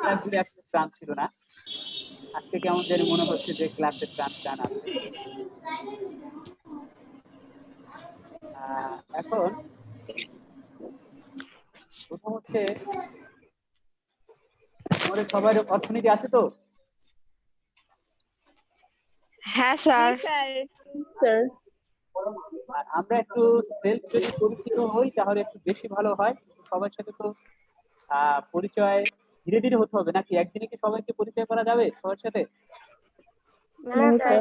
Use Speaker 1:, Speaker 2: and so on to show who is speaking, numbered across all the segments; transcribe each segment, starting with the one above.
Speaker 1: ক্লাসগুলি আসলে প্রাণ ছিল না। আজকে কেমন জানি মনে হচ্ছে যে ক্লাসের প্রাণ প্রাণ আছে। এখন প্রথম হচ্ছে আমাদের সবার অর্থনীতি আছে তো?
Speaker 2: হ্যাঁ স্যার।
Speaker 3: স্যার
Speaker 1: আর আমরা একটু সেলফ যদি পরিচিত হই তাহলে একটু বেশি ভালো হয়। সবার সাথে তো পরিচয় ধীরে ধীরে হতে হবে নাকি? একদিনে কি সবাইকে পরিচয় করা যাবে সবার সাথে?
Speaker 3: না স্যার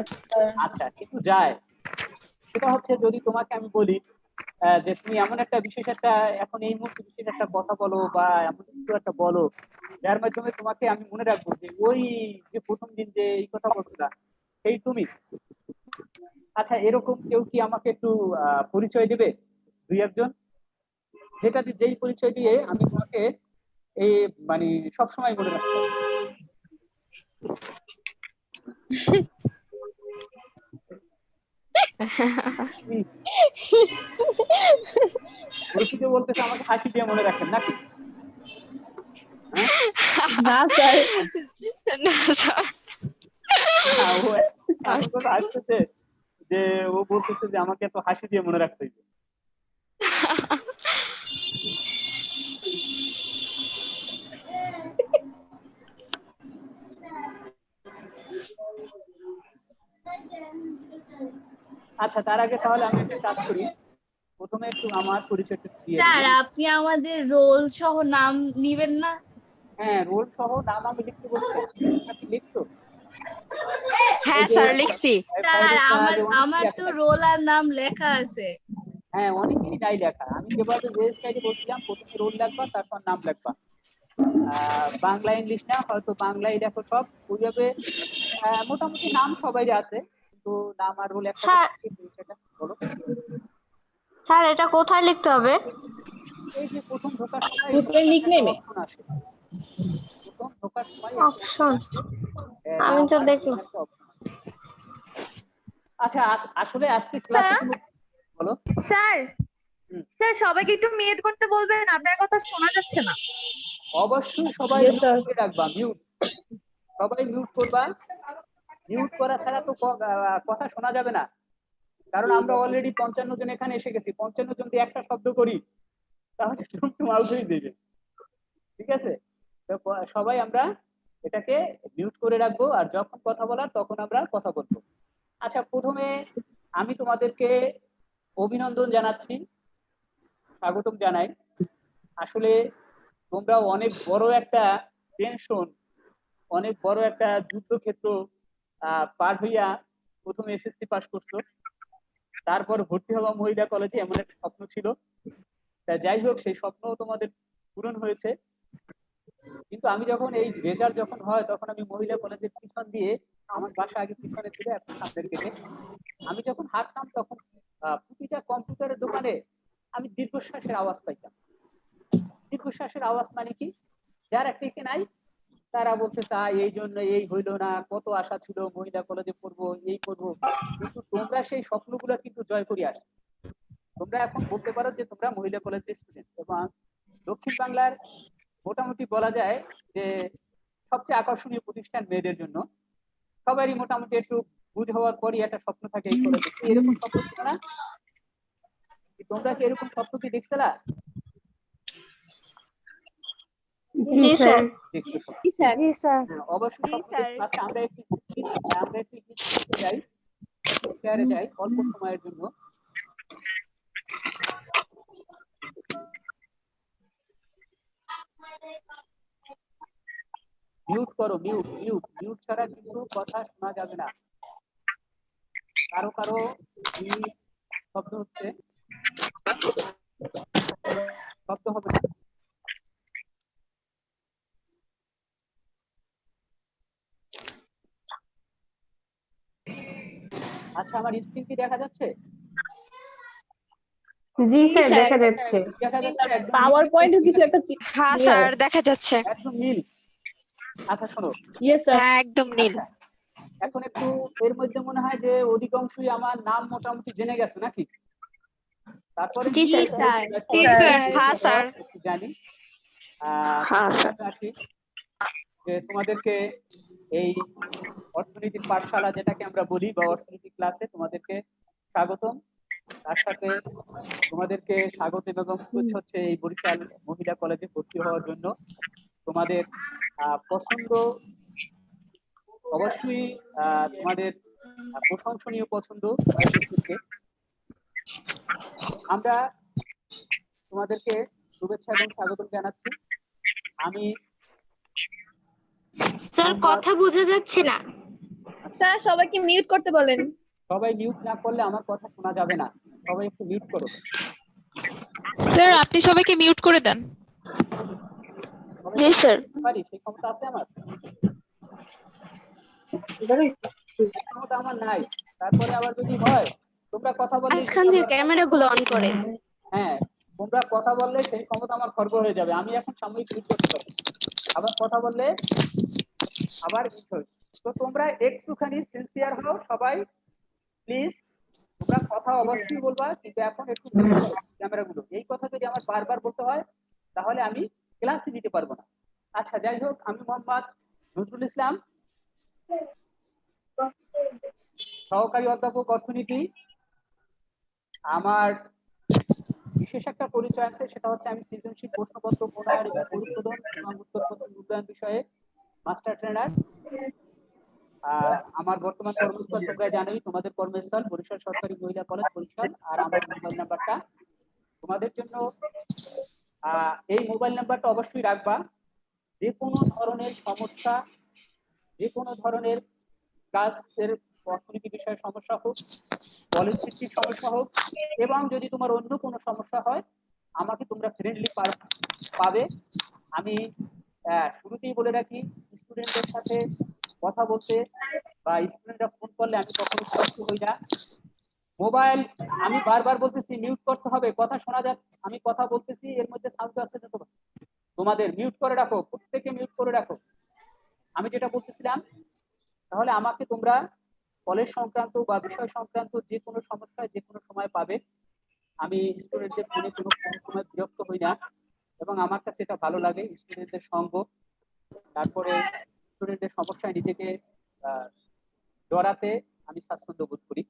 Speaker 1: আচ্ছা, কিন্তু যায়। সেটা হচ্ছে যদি তোমাকে আমি বলি যে তুমি এমন একটা বিশেষ একটা এখন এই মুহূর্তে বিশেষ একটা কথা বলো বা এমন কিছু একটা বলো যার মাধ্যমে তোমাকে আমি মনে রাখবো যে ওই যে প্রথম দিন যে এই কথা বলছিলা সেই তুমি। আচ্ছা, এরকম কেউ কি আমাকে একটু পরিচয় দেবে? দুই একজন, যেই পরিচয় দিয়ে আমি তোমাকে এই মানে সবসময় মনে রাখতে পারবো। পরিচিতি বলতেছে আমাকে হাসি দিয়ে মনে রাখেন নাকি?
Speaker 3: না স্যার
Speaker 2: না স্যার।
Speaker 1: ও এমন কথা আসতেছে যে ও বলতেছে যে আমাকে এত হাসি দিয়ে মনে রাখতে হবে। আচ্ছা, তার আগে তাহলে আমি একটা কাজ করি, প্রথমে একটু আমার পরিচয়টা দিয়ে দিই।
Speaker 4: স্যার আপনি আমাদের রোল সহ নাম নিবেন না?
Speaker 1: হ্যাঁ, রোল সহ নাম আমি লিখতে বলছিলাম, আপনি লিখছো?
Speaker 2: হ্যাঁ স্যার লিখছি।
Speaker 4: স্যার আমার তো রোল আর নাম লেখা আছে।
Speaker 1: হ্যাঁ, অনেকেই নাই লেখা। আমি যেভাবে রেজিস্ট্রারে বলছিলাম প্রথমে রোল লিখবা তারপর নাম লিখবা। বাংলা ইংলিশ না, হয়তো বাংলায় লেখো সব ওইভাবে। মোটামুটি নাম সবাই আছে, কিন্তু নাম আর রোল একটা সেটা বলো।
Speaker 5: স্যার এটা কোথায় লিখতে হবে?
Speaker 1: এই যে প্রথম ঢোকার সময়
Speaker 3: গ্রুপের নিকনেমে
Speaker 1: অপশন আসে, প্রথম ঢোকার সময়
Speaker 5: অপশন আমি
Speaker 1: নাম
Speaker 5: তো
Speaker 1: আর
Speaker 5: দেখলাম।
Speaker 1: রোল একটা অপশন। আচ্ছা, আসলে আজকে ক্লাসে বলো।
Speaker 6: স্যার স্যার সবাইকে একটু মিউট করতে বলবেন, আপনার কথা শোনা যাচ্ছে না।
Speaker 1: অবশ্যই সবাই
Speaker 3: Yes,
Speaker 1: মিউট
Speaker 3: sir.
Speaker 1: করে রাখবা, মিউট। সবাই মিউট করবা। মিউট করা ছাড়া তো কথা শোনা যাবে না। কারণ আমরা অলরেডি 55 জন এখানে এসে গেছি, 55 জন দিয়ে একটা শব্দ করি তাহলে টুকটুক আউট হয়ে যাবে। ঠিক আছে? তো সবাই আমরা এটাকে মিউট করে রাখবো, আর যখন কথা বলার তখন আমরা কথা বলবো। আচ্ছা, প্রথমে আমি তোমাদেরকে অভিনন্দন জানাচ্ছি, স্বাগতম জানাই। আসলে তোমরা অনেক বড় একটা টেনশন, অনেক বড় একটা যুদ্ধক্ষেত্র পার হইয়া প্রথমে এসএসসি পাস করছো, তারপর ভর্তি হওয়া মহিলা কলেজে এমন একটা স্বপ্ন ছিল। তা যাই হোক, সেই স্বপ্ন তোমাদের পূরণ হয়েছে। কিন্তু আমি যখন এই রেজাল্ট যখন হয় তখন আমি মহিলা কলেজের পিছন দিয়ে, আমার বাসা আগে পিছনে ছিল এখন সামনের গেটে, আমি যখন হাঁটতাম তখন প্রতিটা কম্পিউটারের দোকানে আমি দীর্ঘশ্বাসের আওয়াজ পাইতাম। দীর্ঘশ্বাসের আওয়াজ মানে কি? যারা টেকে নাই তারা বলতে চায় এই জন্য এই হইলো না, কত আশা ছিল মহিলা কলেজে পড়বো, এই করবো, কিন্তু তোমরা সেই স্বপ্নগুলো কিন্তু জয় করে আসছো। তোমরা এখন বলতে পারো যে তোমরা মহিলা কলেজের স্টুডেন্ট, এবং দক্ষিণ বাংলার মোটামুটি বলা যায় যে সবচেয়ে আকর্ষণীয় প্রতিষ্ঠান মেয়েদের জন্য। সবারই মোটামুটি একটু বুঝ হওয়ার পরই একটা স্বপ্ন থাকে এই কলেজে। এরকম স্বপ্ন ছিল না? তোমরা কি এরকম স্বপ্ন কি দেখছিলা?
Speaker 5: জি স্যার।
Speaker 1: দেখছো?
Speaker 5: জি স্যার। জি স্যার।
Speaker 1: অবশ্যই স্বপ্ন দেখছো। আচ্ছা, আমরা একটু যাই, শেয়ারে যাই অল্প সময়ের জন্য। মিউট করো, মিউট মিউট মিউট ছাড়া কিন্তু কথা শোনা যাবে না। কারো কারো শব্দ হচ্ছে, শব্দ হবে না। আচ্ছা, আমার স্ক্রিন কি দেখা যাচ্ছে?
Speaker 3: জি স্যার দেখা যাচ্ছে।
Speaker 1: দেখা যাচ্ছে একদম
Speaker 3: পাওয়ার পয়েন্টে কিছু একটা
Speaker 2: হ্যাঁ স্যার দেখা যাচ্ছে।
Speaker 1: একদম নীল। আচ্ছা শোনো,
Speaker 3: ইয়েস স্যার।
Speaker 2: হ্যাঁ একদম নীল।
Speaker 1: আচ্ছা, এখন একটু এর মধ্যে মনে হয় যে অধিকাংশই আমার নাম মোটামুটি জেনে গেছে নাকি? তারপরে
Speaker 5: জি স্যার।
Speaker 4: স্যার।
Speaker 2: জি স্যার। হ্যাঁ স্যার।
Speaker 1: একটু জানি।
Speaker 5: হ্যাঁ স্যার।
Speaker 1: রাখি যে তোমাদেরকে এই অর্থনীতির পাঠশালা যেটাকে আমরা বলি বা অর্থনীতি ক্লাসে তোমাদেরকে স্বাগতম। তার সাথে তোমাদেরকে স্বাগত এবং শুভেচ্ছা হচ্ছে এই বরিশাল মহিলা কলেজে ভর্তি হওয়ার জন্য। তোমাদের পছন্দ অবশ্যই তোমাদের প্রশংসনীয় পছন্দ থেকে আমরা তোমাদেরকে শুভেচ্ছা এবং স্বাগতম জানাচ্ছি। আমি
Speaker 5: স্যার কথা বোঝা যাচ্ছে না।
Speaker 6: স্যার সবাইকে মিউট করতে বলেন।
Speaker 1: সবাই মিউট না করলে আমার কথা শোনা যাবে না, সবাই একটু মিউট করো।
Speaker 7: স্যার আপনি সবাইকে মিউট করে দেন।
Speaker 5: জি স্যার।
Speaker 1: পারি সেই ক্ষমতা আছে আমার? ক্ষমতা আমার নাই। তারপরে আবার যদি হয় তোমরা কথা বললে
Speaker 5: মাঝখান দিয়ে ক্যামেরা গুলো অন করে।
Speaker 1: হ্যাঁ, তোমরা কথা বললে সেই ক্ষমতা আমার খর্ব হয়ে যাবে। আমি এখন সাময়িক মিউট করতে পারি, আবার কথা বললে আবার মিউট হবে। তো তোমরা একটুখানি সিনসিয়ার হও সবাই প্লিজ। তোমরা কথা অবশ্যই বলবা, কিন্তু এখন একটু ক্যামেরাগুলো। এই কথা যদি আমার বারবার বলতে হয় তাহলে আমি ক্লাসে নিতে পারবো না। আচ্ছা যাই হোক, আমি মোহাম্মদ নজরুল ইসলাম, সহকারী অধ্যাপক অর্থনীতি। আমার বিশেষ একটা পরিচয় আছে, সেটা হচ্ছে আমি সৃজনশীল প্রশ্নপত্র প্রণয়ন এবং পরিশোধন এবং উত্তরপত্র মূল্যায়ন বিষয়ে মাস্টার ট্রেনার। আমার বর্তমান কর্মস্থল তোমরা জানোই, তোমাদের কর্মস্থল বরিশাল সরকারি মহিলা কলেজ বরিশাল। আর আমার মোবাইল নাম্বারটা তোমাদের জন্য, এই মোবাইল নাম্বারটা অবশ্যই রাখবা। যে কোনো ধরনের সমস্যা, যে কোনো ধরনের ক্লাসের অর্থনীতি বিষয়ে সমস্যা হোক, কলেজ ভিত্তিক সমস্যা হোক, এবং যদি তোমার অন্য কোনো সমস্যা হয় আমাকে তোমরা ফ্রেন্ডলি পাবে। আমি শুরুতেই বলে রাখি, স্টুডেন্টদের সাথে কথা বলতে বা স্টুডেন্টরা ফোন করলে আমি কখনো বিরক্ত হই না। মোবাইল আমি বারবার বলতেছি মিউট করতে হবে, কথা শোনা যাচ্ছে, আমি কথা বলতেছি এর মধ্যে সাউন্ড আসছে না, তোমাদের মিউট করে রাখো, প্রত্যেকে মিউট করে রাখো। আমি যেটা বলতেছিলাম, তাহলে আমাকে তোমরা কলেজ সংক্রান্ত বা বিষয় সংক্রান্ত যে কোনো সমস্যায় যে কোনো সময় পাবে। আমি স্টুডেন্টদের ফোনে কোনো সময় বিরক্ত হই না, এবং আমার কাছে এটা ভালো লাগে স্টুডেন্টদের সঙ্গ। তারপরে স্টুডেন্টদের সমস্যায় নিজেকে জড়াতে আমি স্বাচ্ছন্দ্য বোধ করি।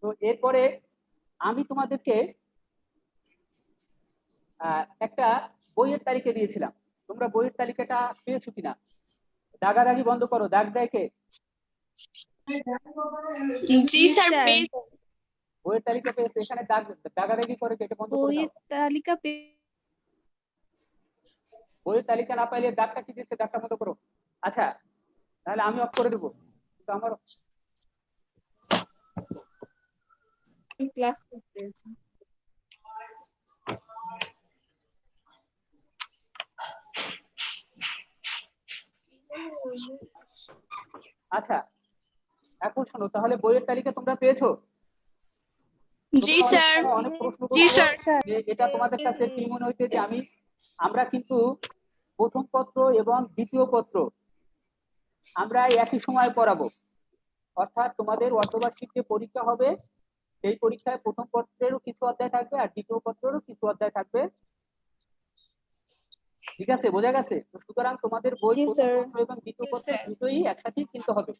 Speaker 1: তো এরপরে আমি তোমাদেরকে একটা বইয়ের তালিকা দিয়েছিলাম, তোমরা বইয়ের তালিকাটা পেয়েছো কিনা? দাগাদাগি বন্ধ করো, দাগ দেয় কে?
Speaker 5: জি স্যার।
Speaker 1: বইয়ের তালিকা পেয়েছো, এখানে দাগাদাগি করে কে? এটা বন্ধ করে দাও।
Speaker 4: বইয়ের তালিকা
Speaker 1: বইয়ের তালিকা না পাইলে দাগটা কি দিচ্ছে, দাগটা বন্ধ করো। আচ্ছা তাহলে আমি অফ করে দেবো, কিন্তু আমার
Speaker 4: ক্লাস করতে।
Speaker 1: আচ্ছা এখন শোনো, তাহলে বইয়ের তালিকা তোমরা পেয়েছো?
Speaker 5: জি স্যার।
Speaker 1: অনেক প্রশ্ন
Speaker 2: জি
Speaker 1: করছো
Speaker 2: স্যার।
Speaker 1: যে এটা তোমাদের কাছে কি মনে হচ্ছে যে আমরা কিন্তু প্রথম পত্র এবং দ্বিতীয় পত্র আমরা একই সময় পড়াবো। অর্থাৎ তোমাদের অর্ধবার্ষিক যে পরীক্ষা হবে সেই পরীক্ষায় প্রথম পত্রেরও কিছু অধ্যায় থাকবে আর দ্বিতীয় পত্রেরও কিছু অধ্যায় থাকবে। ঠিক আছে, বোঝা গেছে? তো সুতরাং তোমাদের বই প্রথম পত্র এবং দ্বিতীয় পত্র দুটোই একসাথেই কিনতে হবে।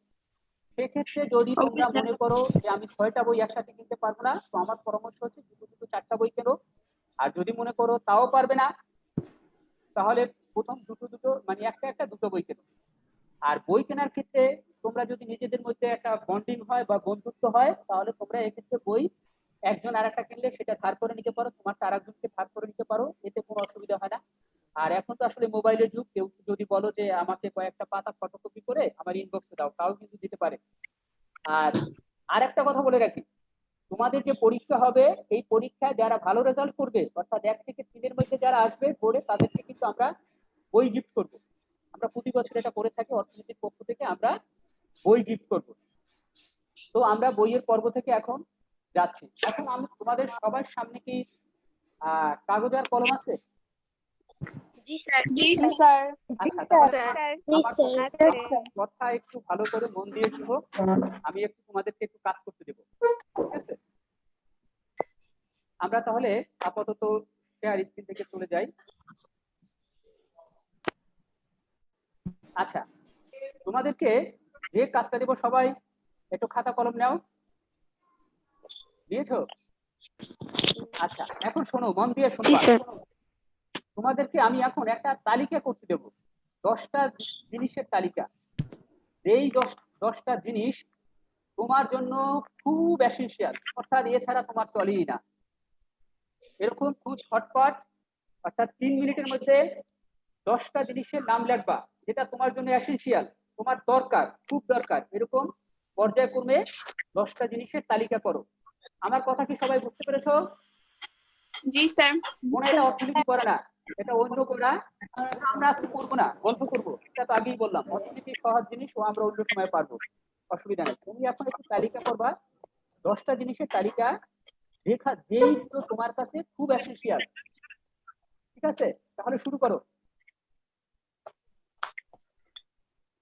Speaker 1: সেক্ষেত্রে যদি তোমরা মনে করো যে আমি 6টা বই একসাথে কিনতে পারবো না, তো আমার পরামর্শ হচ্ছে দুটো 4টা বই কেনো। আর যদি মনে করো তাও পারবে না, তাহলে প্রথম দুটো মানে একটা দুটো বই কেনো। আর বই কেনার ক্ষেত্রে তোমরা যদি নিজেদের মধ্যে একটা বন্ডিং হয় বা বন্ধুত্ব হয়, তাহলে তোমরা এক্ষেত্রে বই একজন আর একটা কিনলে সেটা ধার করে নিতে পারো, তোমারটা আরেকজনকে ধার করে নিতে পারো, এতে কোনো অসুবিধা হয় না। আর এখন তো আসলে মোবাইলের যুগ, কেউ যদি বলো যে আমাকে কয়েকটা পাতা ফটোকপি করে আমার ইনবক্সে দাও, তাও কিন্তু দিতে পারে। আর একটা কথা বলে রাখি, তোমাদের যে পরীক্ষা হবে এই পরীক্ষায় যারা ভালো রেজাল্ট করবে, অর্থাৎ 1 থেকে 3-এর মধ্যে যারা আসবে বোর্ডে, তাদেরকে কিন্তু আমরা বই গিফট করব। আমরা প্রতি বছর এটা করে থাকি, অর্থনীতির পক্ষ থেকে আমরা বই গিফট করব। তো আমরা বইয়ের পর্ব থেকে এখন যাচ্ছি। এখন আমি তোমাদের সবার সামনে কি কাগজ আর কলম আছে?
Speaker 5: জি স্যার।
Speaker 1: আচ্ছা তাহলে আমার কথা একটু ভালো করে মন দিয়ে শুনো, আমি একটু তোমাদেরকে একটু কাজ করতে দেবো। ঠিক আছে, আমরা তাহলে আপাতত শেয়ার স্ক্রিন থেকে চলে যাই। আচ্ছা, তোমাদেরকে যে কাজটা দেবো সবাই একটু খাতা কলম নাও, নিয়েছো? আচ্ছা, এখন শোনো, মন দিয়ে
Speaker 5: জি
Speaker 1: শোনো।
Speaker 5: স্যার।
Speaker 1: তোমাদেরকে আমি এখন একটা তালিকা করতে দেব, 10টা জিনিসের তালিকা। এই 10টা জিনিস তোমার জন্য খুব এসেনশিয়াল, অর্থাৎ এছাড়া তোমার চলেই না। এরকম খুব ঝটপট, অর্থাৎ 3 মিনিটের মধ্যে 10টা জিনিসের নাম লিখবা যেটা তোমার জন্য এসেনশিয়াল, তোমার দরকার, খুব দরকার। এরকম পর্যায়ক্রমে 10টা জিনিসের তালিকা করো। আমার কথা কি সবাই বুঝতে পেরেছো?
Speaker 5: জি স্যার।
Speaker 1: মনে এটা অর্থনীতি করে না, এটা অন্য করা। আমরা আজকে করবো না, গল্প করবো, এটা তো আগেই বললাম। অর্থনীতি সহজ জিনিস, ও আমরা অন্য সময় পারবো, অসুবিধা নেই। তুমি এখন একটু তালিকা করবা, 10টা জিনিসের তালিকা, যেই তোমার কাছে খুব এসেনশিয়াল। ঠিক আছে, তাহলে শুরু করো।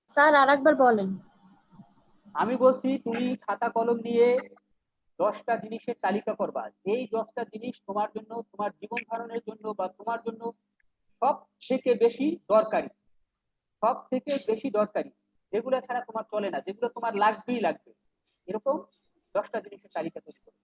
Speaker 8: স্যার আরেকবার বলেন।
Speaker 1: আমি বলছি তুমি খাতা কলম নিয়ে 10টা জিনিসের তালিকা করবা, এই 10টা জিনিস তোমার জন্য, তোমার জীবন ধারণের জন্য বা তোমার জন্য সব থেকে বেশি দরকারি, সব থেকে বেশি দরকারি, যেগুলো ছাড়া তোমার চলে না, যেগুলো তোমার লাগবেই লাগবে। এরকম 10টা জিনিসের তালিকা তৈরি করো।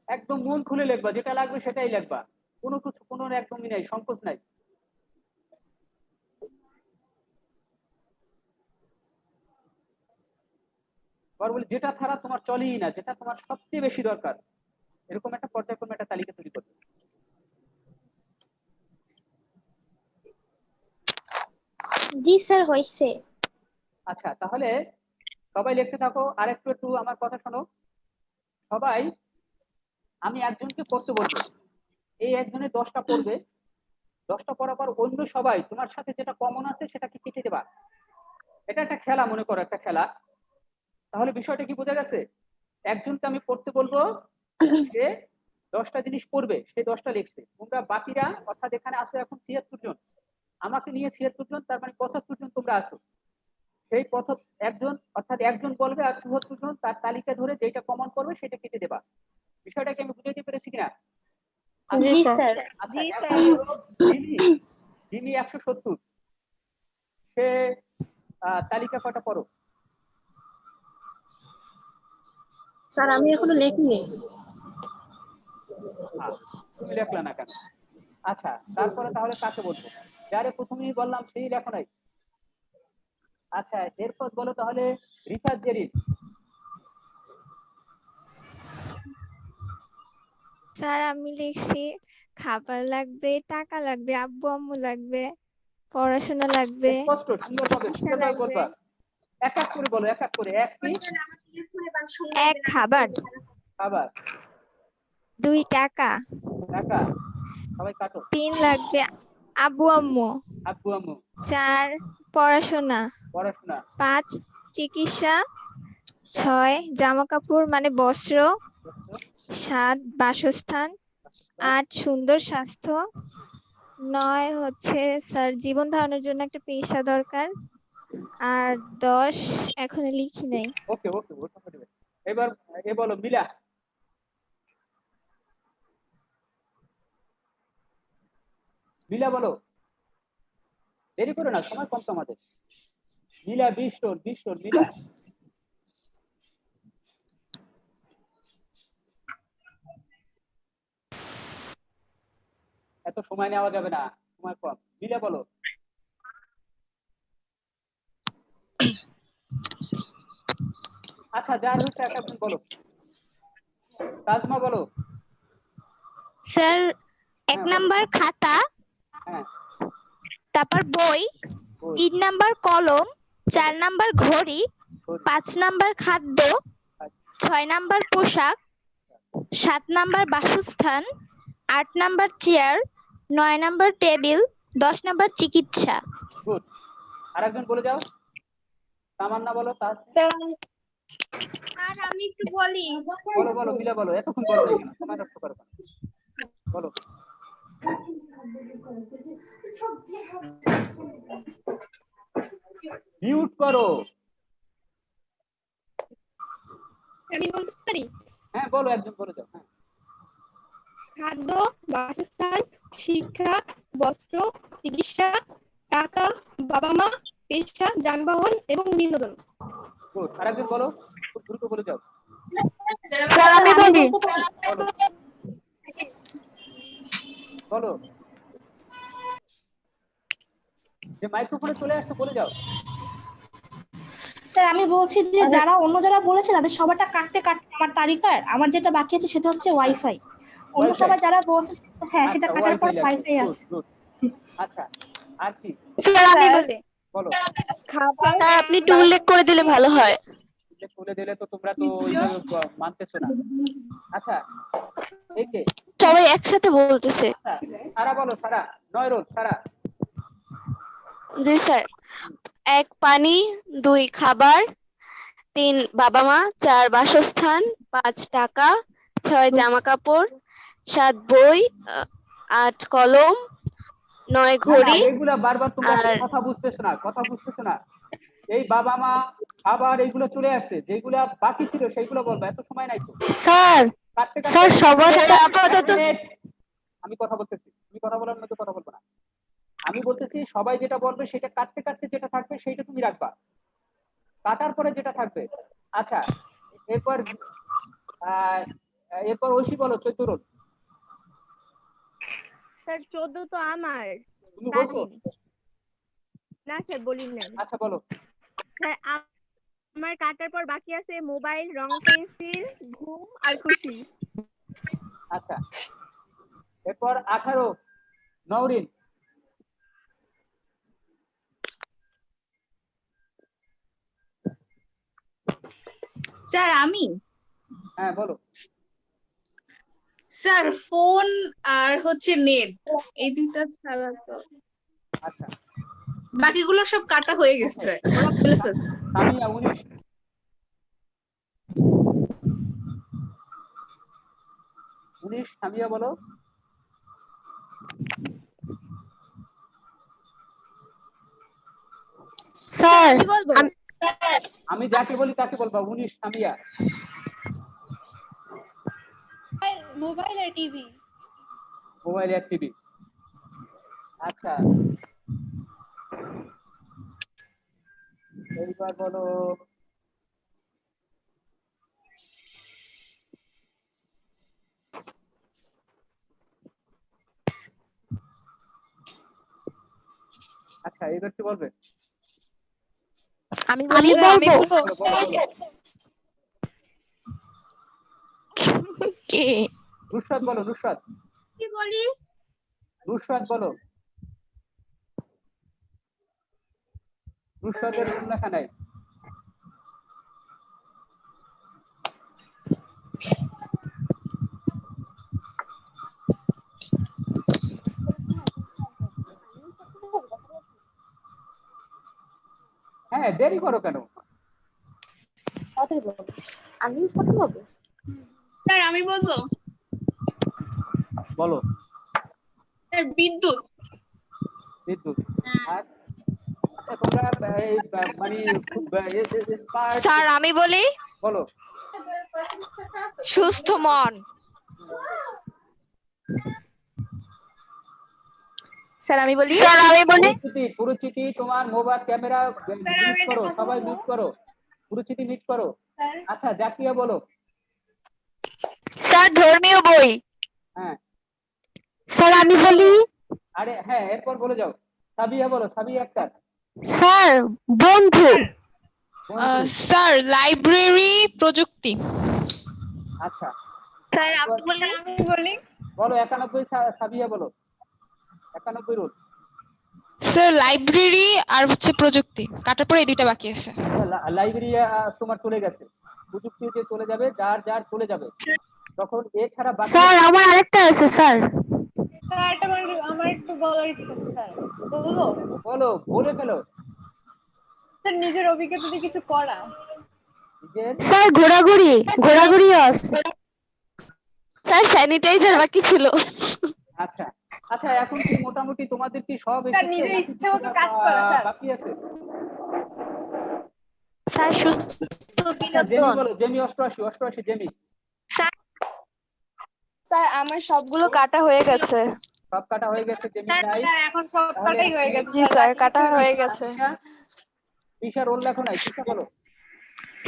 Speaker 1: একদম মন খুলে লিখবা, যেটা লাগবে সেটাই লিখবা, কোনো কিছু কোনো একদমই নাই, সংকোচ নাই। আবার বলি, যেটা ছাড়া তোমার চলেই না, যেটা তোমার সবচেয়ে বেশি দরকার, এরকম একটা পর্যায়ক্রমে একটা তালিকা তৈরি করবে।
Speaker 5: জি স্যার হয়েছে।
Speaker 1: আচ্ছা, তাহলে সবাই লিখতে থাকো, আর একটু একটু আমার কথা শোনো। সবাই, আমি একজনকে পড়তে বলবো, এই একজনের 10টা পড়বে। 10টা পড়ার পর অন্য সবাই তোমার সাথে যেটা কমন আছে সেটাকে কেটে দেবা। এটা একটা খেলা, মনে করো একটা খেলা। তাহলে বিষয়টা কি বোঝা গেছে? একজনকে আমি পড়তে বলবো, সে 10টা জিনিস পড়বে, সে 10টা লিখছে। তোমরা বাকিরা, অর্থাৎ এখানে আছে এখন 76 জন, আমাকে নিয়ে 76 জন, তার মানে 75 জন তোমরা আছো। সেই প্রথম একজন, অর্থাৎ একজন বলবে, আর 74 জন তার তালিকা ধরে যেটা কমন করবে সেটা কেটে দেবা। বিষয়টাকে আমি বুঝাইতে পেরেছি কিনা?
Speaker 5: জি স্যার।
Speaker 1: আচ্ছা,
Speaker 6: জি
Speaker 1: এখন
Speaker 6: স্যার।
Speaker 1: ধরো জিমি 170, সে তালিকা কটা পড়ো।
Speaker 8: স্যার আমি এখনো লেখিনি।
Speaker 1: তুমি লেখলা না কেন? আচ্ছা, তারপরে তাহলে কাকে বলবো? যারে প্রথমেই বললাম সেই লেখো নাই। আচ্ছা, এরপর বলো তাহলে রিফাত জেরিন।
Speaker 2: স্যার আমি লিখছি খাবার লাগবে, টাকা লাগবে, আব্বু আম্মু লাগবে, পড়াশোনা লাগবে,
Speaker 1: স্পষ্ট সুন্দরভাবে
Speaker 2: চিকিৎসা
Speaker 1: সুন্দরভাবে
Speaker 2: লাগবে।
Speaker 1: বলবা, এক এক করে বলো, এক এক করে। একটি
Speaker 2: এক খাবার,
Speaker 1: খাবার,
Speaker 2: 2 টাকা,
Speaker 1: টাকা, সবাই কাটো।
Speaker 2: 3 লাগবে আব্বু আম্মু,
Speaker 1: আব্বু আম্মু,
Speaker 2: 4 পড়াশোনা,
Speaker 1: পড়াশোনা,
Speaker 2: 5 চিকিৎসা, 6 জামা কাপড় মানে বস্ত্র, 7 বাসস্থান, 8 সুন্দর স্বাস্থ্য, 9 হচ্ছে স্যার জীবন ধারণের জন্য একটা পেশা দরকার, আর 10 এখনো লিখি নাই।
Speaker 1: ওকে ওকে, ওটা করে দেবে। এবার বলো মিলা। মিলা বলো, দেরি করো না, সময় কম তো আমাদের। মিলা 20 টোর মিলা। এত সময় নেওয়া যাবে না। সময় কম। মিলে বলো। আচ্ছা যার হচ্ছে একটা বলো। তাজমা বলো।
Speaker 5: স্যার এক
Speaker 1: হ্যাঁ, বলো।
Speaker 5: নাম্বার খাতা,
Speaker 1: হ্যাঁ,
Speaker 5: তারপর বই,
Speaker 1: ওই,
Speaker 5: 3 নাম্বার কলম, 4 নাম্বার ঘড়ি,
Speaker 1: ওই,
Speaker 5: 5 নাম্বার খাদ্য,
Speaker 1: আচ্ছা,
Speaker 5: 6 নাম্বার পোশাক, 7 নাম্বার বাসস্থান, 8 number chair, 9 number table, 10 number চিকিৎসা।
Speaker 1: গুড। আরেকজন বলে যাও। তামান্না বলো। তাজ
Speaker 5: আর আমি একটু বলি।
Speaker 1: বলো বলো। মিলে বলো। এতক্ষণ বলো না কেন? সময় নষ্ট করো কেন? বলো। মিউট করো।
Speaker 5: আমি বলতে পারি?
Speaker 1: হ্যাঁ বলো, একজন বলে যাও। হ্যাঁ,
Speaker 5: খাদ্য, বাসস্থান, শিক্ষা, বস্ত্র, চিকিৎসা, টাকা, বাবা মা, পেশা, যানবাহন এবং বিনোদন।
Speaker 1: গুড। আরেকজন বলো। খুব দ্রুত বলে যাও।
Speaker 3: স্যার আমি বলি।
Speaker 1: বলো বলো। যে মাইক্রোফোনে চলে আসতো বলে যাও।
Speaker 3: স্যার আমি বলছি যে যারা অন্য যারা বলেছে তাদের সবারটা কাটতে কাটতে আমার তালিকার আমার যেটা বাকি আছে সেটা হচ্ছে ওয়াইফাই। অন্য
Speaker 1: Wi-Fi?
Speaker 3: সবাই যারা বলছে হ্যাঁ সেটা
Speaker 1: আচ্ছা,
Speaker 3: কাটার পর
Speaker 1: ওয়াইফাই লাগবে।
Speaker 3: ওয়াইফাই
Speaker 1: গুড
Speaker 3: আছে।
Speaker 1: গুড। আচ্ছা আর কি
Speaker 3: স্যার আমি বলি।
Speaker 1: বলো।
Speaker 5: স্যার আপনি একটু উল্লেখ করে দিলে ভালো হয়।
Speaker 1: খুলে দিলে তো তোমরা তো ওইভাবে মানতেছো না। আচ্ছা একে
Speaker 5: সবাই একসাথে বলতেছে।
Speaker 1: আচ্ছা সারা বলো। সারা 9 রোল। সারা
Speaker 5: জি স্যার। 1 পানি, 2 খাবার, 3 বাবা মা, 4 বাসস্থান, 5 টাকা, 6 জামা কাপড়, 7 বই, 8 কলম, 9
Speaker 1: না
Speaker 5: ঘড়ি।
Speaker 1: এগুলা বারবার তোমরা
Speaker 5: আর
Speaker 1: কথা বুঝতেছো না। কথা বুঝতেছো না। এই বাবা মা আবার এইগুলো চলে আসছে, যেগুলা বাকি ছিল সেইগুলো বলবো। এত সময় নাই তো।
Speaker 5: স্যার
Speaker 1: কাটতে কাটতে
Speaker 5: স্যার সবার
Speaker 1: এক
Speaker 5: সাথে আপাতত
Speaker 1: মিনিট। আমি কথা বলতেছি। তুমি কথা বলার মধ্যে কথা বলবো না। আমি বলতেছি সবাই যেটা বলবে সেটা কাটতে কাটতে যেটা থাকবে সেইটা তুমি রাখবা। কাটার পরে যেটা থাকবে। আচ্ছা এরপর আহ এরপর ঐশী বলো 14 রোল।
Speaker 9: স্যার 14 তো আমার।
Speaker 1: তুমি বলছো?
Speaker 9: না স্যার বলি নাই।
Speaker 1: আচ্ছা বলো।
Speaker 9: স্যার আমার কাটার পর বাকি আছে মোবাইল, রং পেন্সিল, ঘুম আর খুশি।
Speaker 1: আচ্ছা এরপর 18 নওরিন।
Speaker 4: স্যার আমি
Speaker 1: হ্যাঁ বলো।
Speaker 4: স্যার ফোন আর হচ্ছে নেট, এই দুইটা ছাড়া তো
Speaker 1: আচ্ছা
Speaker 4: বাকিগুলো সব কাটা হয়ে গেছে, ওরা বলে ফেলছে।
Speaker 1: সামিয়া 19। 19 সামিয়া বলো।
Speaker 5: স্যার
Speaker 9: আমি বলবো।
Speaker 1: আমি যাকে বলি তাকে বলবা। 19 সামিয়া।
Speaker 9: মোবাইল আর টিভি।
Speaker 1: মোবাইল আর টিভি। আচ্ছা এইবার বলো। আচ্ছা এবার কি বলবে?
Speaker 7: আমি বলবো।
Speaker 1: বলো বলো বলো।
Speaker 7: কে?
Speaker 1: নুসরাত বলো। নুসরাত।
Speaker 5: কি বলি?
Speaker 1: নুসরাত বলো। নুসরাতের রোল লেখা নাই। হ্যাঁ দেরি করো কেন?
Speaker 5: স্যার আমি বলবো।
Speaker 1: বলো।
Speaker 5: স্যার বিদ্যুৎ।
Speaker 1: বিদ্যুৎ। আর আচ্ছা তোমরা এই মানে খুব স্মার্ট।
Speaker 7: স্যার আমি বলি।
Speaker 1: বলো।
Speaker 7: সুস্থ মন।
Speaker 5: স্যার আমি বলি।
Speaker 1: পরিচিতি। পরিচিতি তোমার মোবাইল ক্যামেরা মিউট করো। সবাই মিউট করো। পরিচিতি মিউট করো। আচ্ছা জাকিয়া বলো।
Speaker 5: স্যার ধর্মীয় বই।
Speaker 1: হ্যাঁ
Speaker 5: স্যার আমি বলি।
Speaker 1: আরে হ্যাঁ, এরপর বলে যাও। সাবিয়া বলো, সাবিয়া আক্তার।
Speaker 5: স্যার বন্ধু।
Speaker 1: বন্ধু।
Speaker 7: স্যার লাইব্রেরি প্রযুক্তি।
Speaker 1: আচ্ছা
Speaker 5: স্যার
Speaker 1: আপনি
Speaker 9: আমি বলি
Speaker 1: বলো 91 সাবিয়া বলো 91 রুল।
Speaker 7: স্যার লাইব্রেরি আর হচ্ছে প্রযুক্তি, কাটার পরে এই দুইটা বাকি আছে।
Speaker 1: লাইব্রেরি তোমার চলে গেছে, প্রযুক্তিতে চলে যাবে, যার যার চলে যাবে। তখন এছাড়া বাকি
Speaker 5: স্যার আমার আরেকটা আছে স্যার।
Speaker 9: স্যার এটা আমার একটু বলার ইচ্ছা আছে, স্যার বলবো?
Speaker 1: বলো, বলে ফেলো।
Speaker 9: স্যার নিজের অভিজ্ঞতা দিয়ে কিছু করা।
Speaker 1: নিজের
Speaker 5: স্যার ঘোরাঘুরি, ঘোরাঘুরিও আছে। স্যার স্যানিটাইজার বাকি ছিল।
Speaker 1: আচ্ছা আচ্ছা, এখন কি মোটামুটি তোমাদের কি সব
Speaker 9: স্যার
Speaker 1: এসেছে
Speaker 9: নিজের
Speaker 1: নাকি
Speaker 9: ইচ্ছে মতো
Speaker 1: কিছু
Speaker 9: কাজ করা, স্যার।
Speaker 1: বাকি আছে?
Speaker 5: স্যার সুস্থ
Speaker 1: আচ্ছা, জেমি বলো, জেমি 88 জেমি।
Speaker 2: স্যার আমার সবগুলো কাটা হয়ে গেছে।
Speaker 1: সব কাটা হয়ে গেছে, জেমি নাই।
Speaker 9: স্যার এখন সব
Speaker 1: তাহলে
Speaker 9: কাটাই হয়ে গেছে।
Speaker 2: জি স্যার, কাটা হয়ে গেছে।
Speaker 1: তিশা রোল লেখো নাই, তিশা বলো।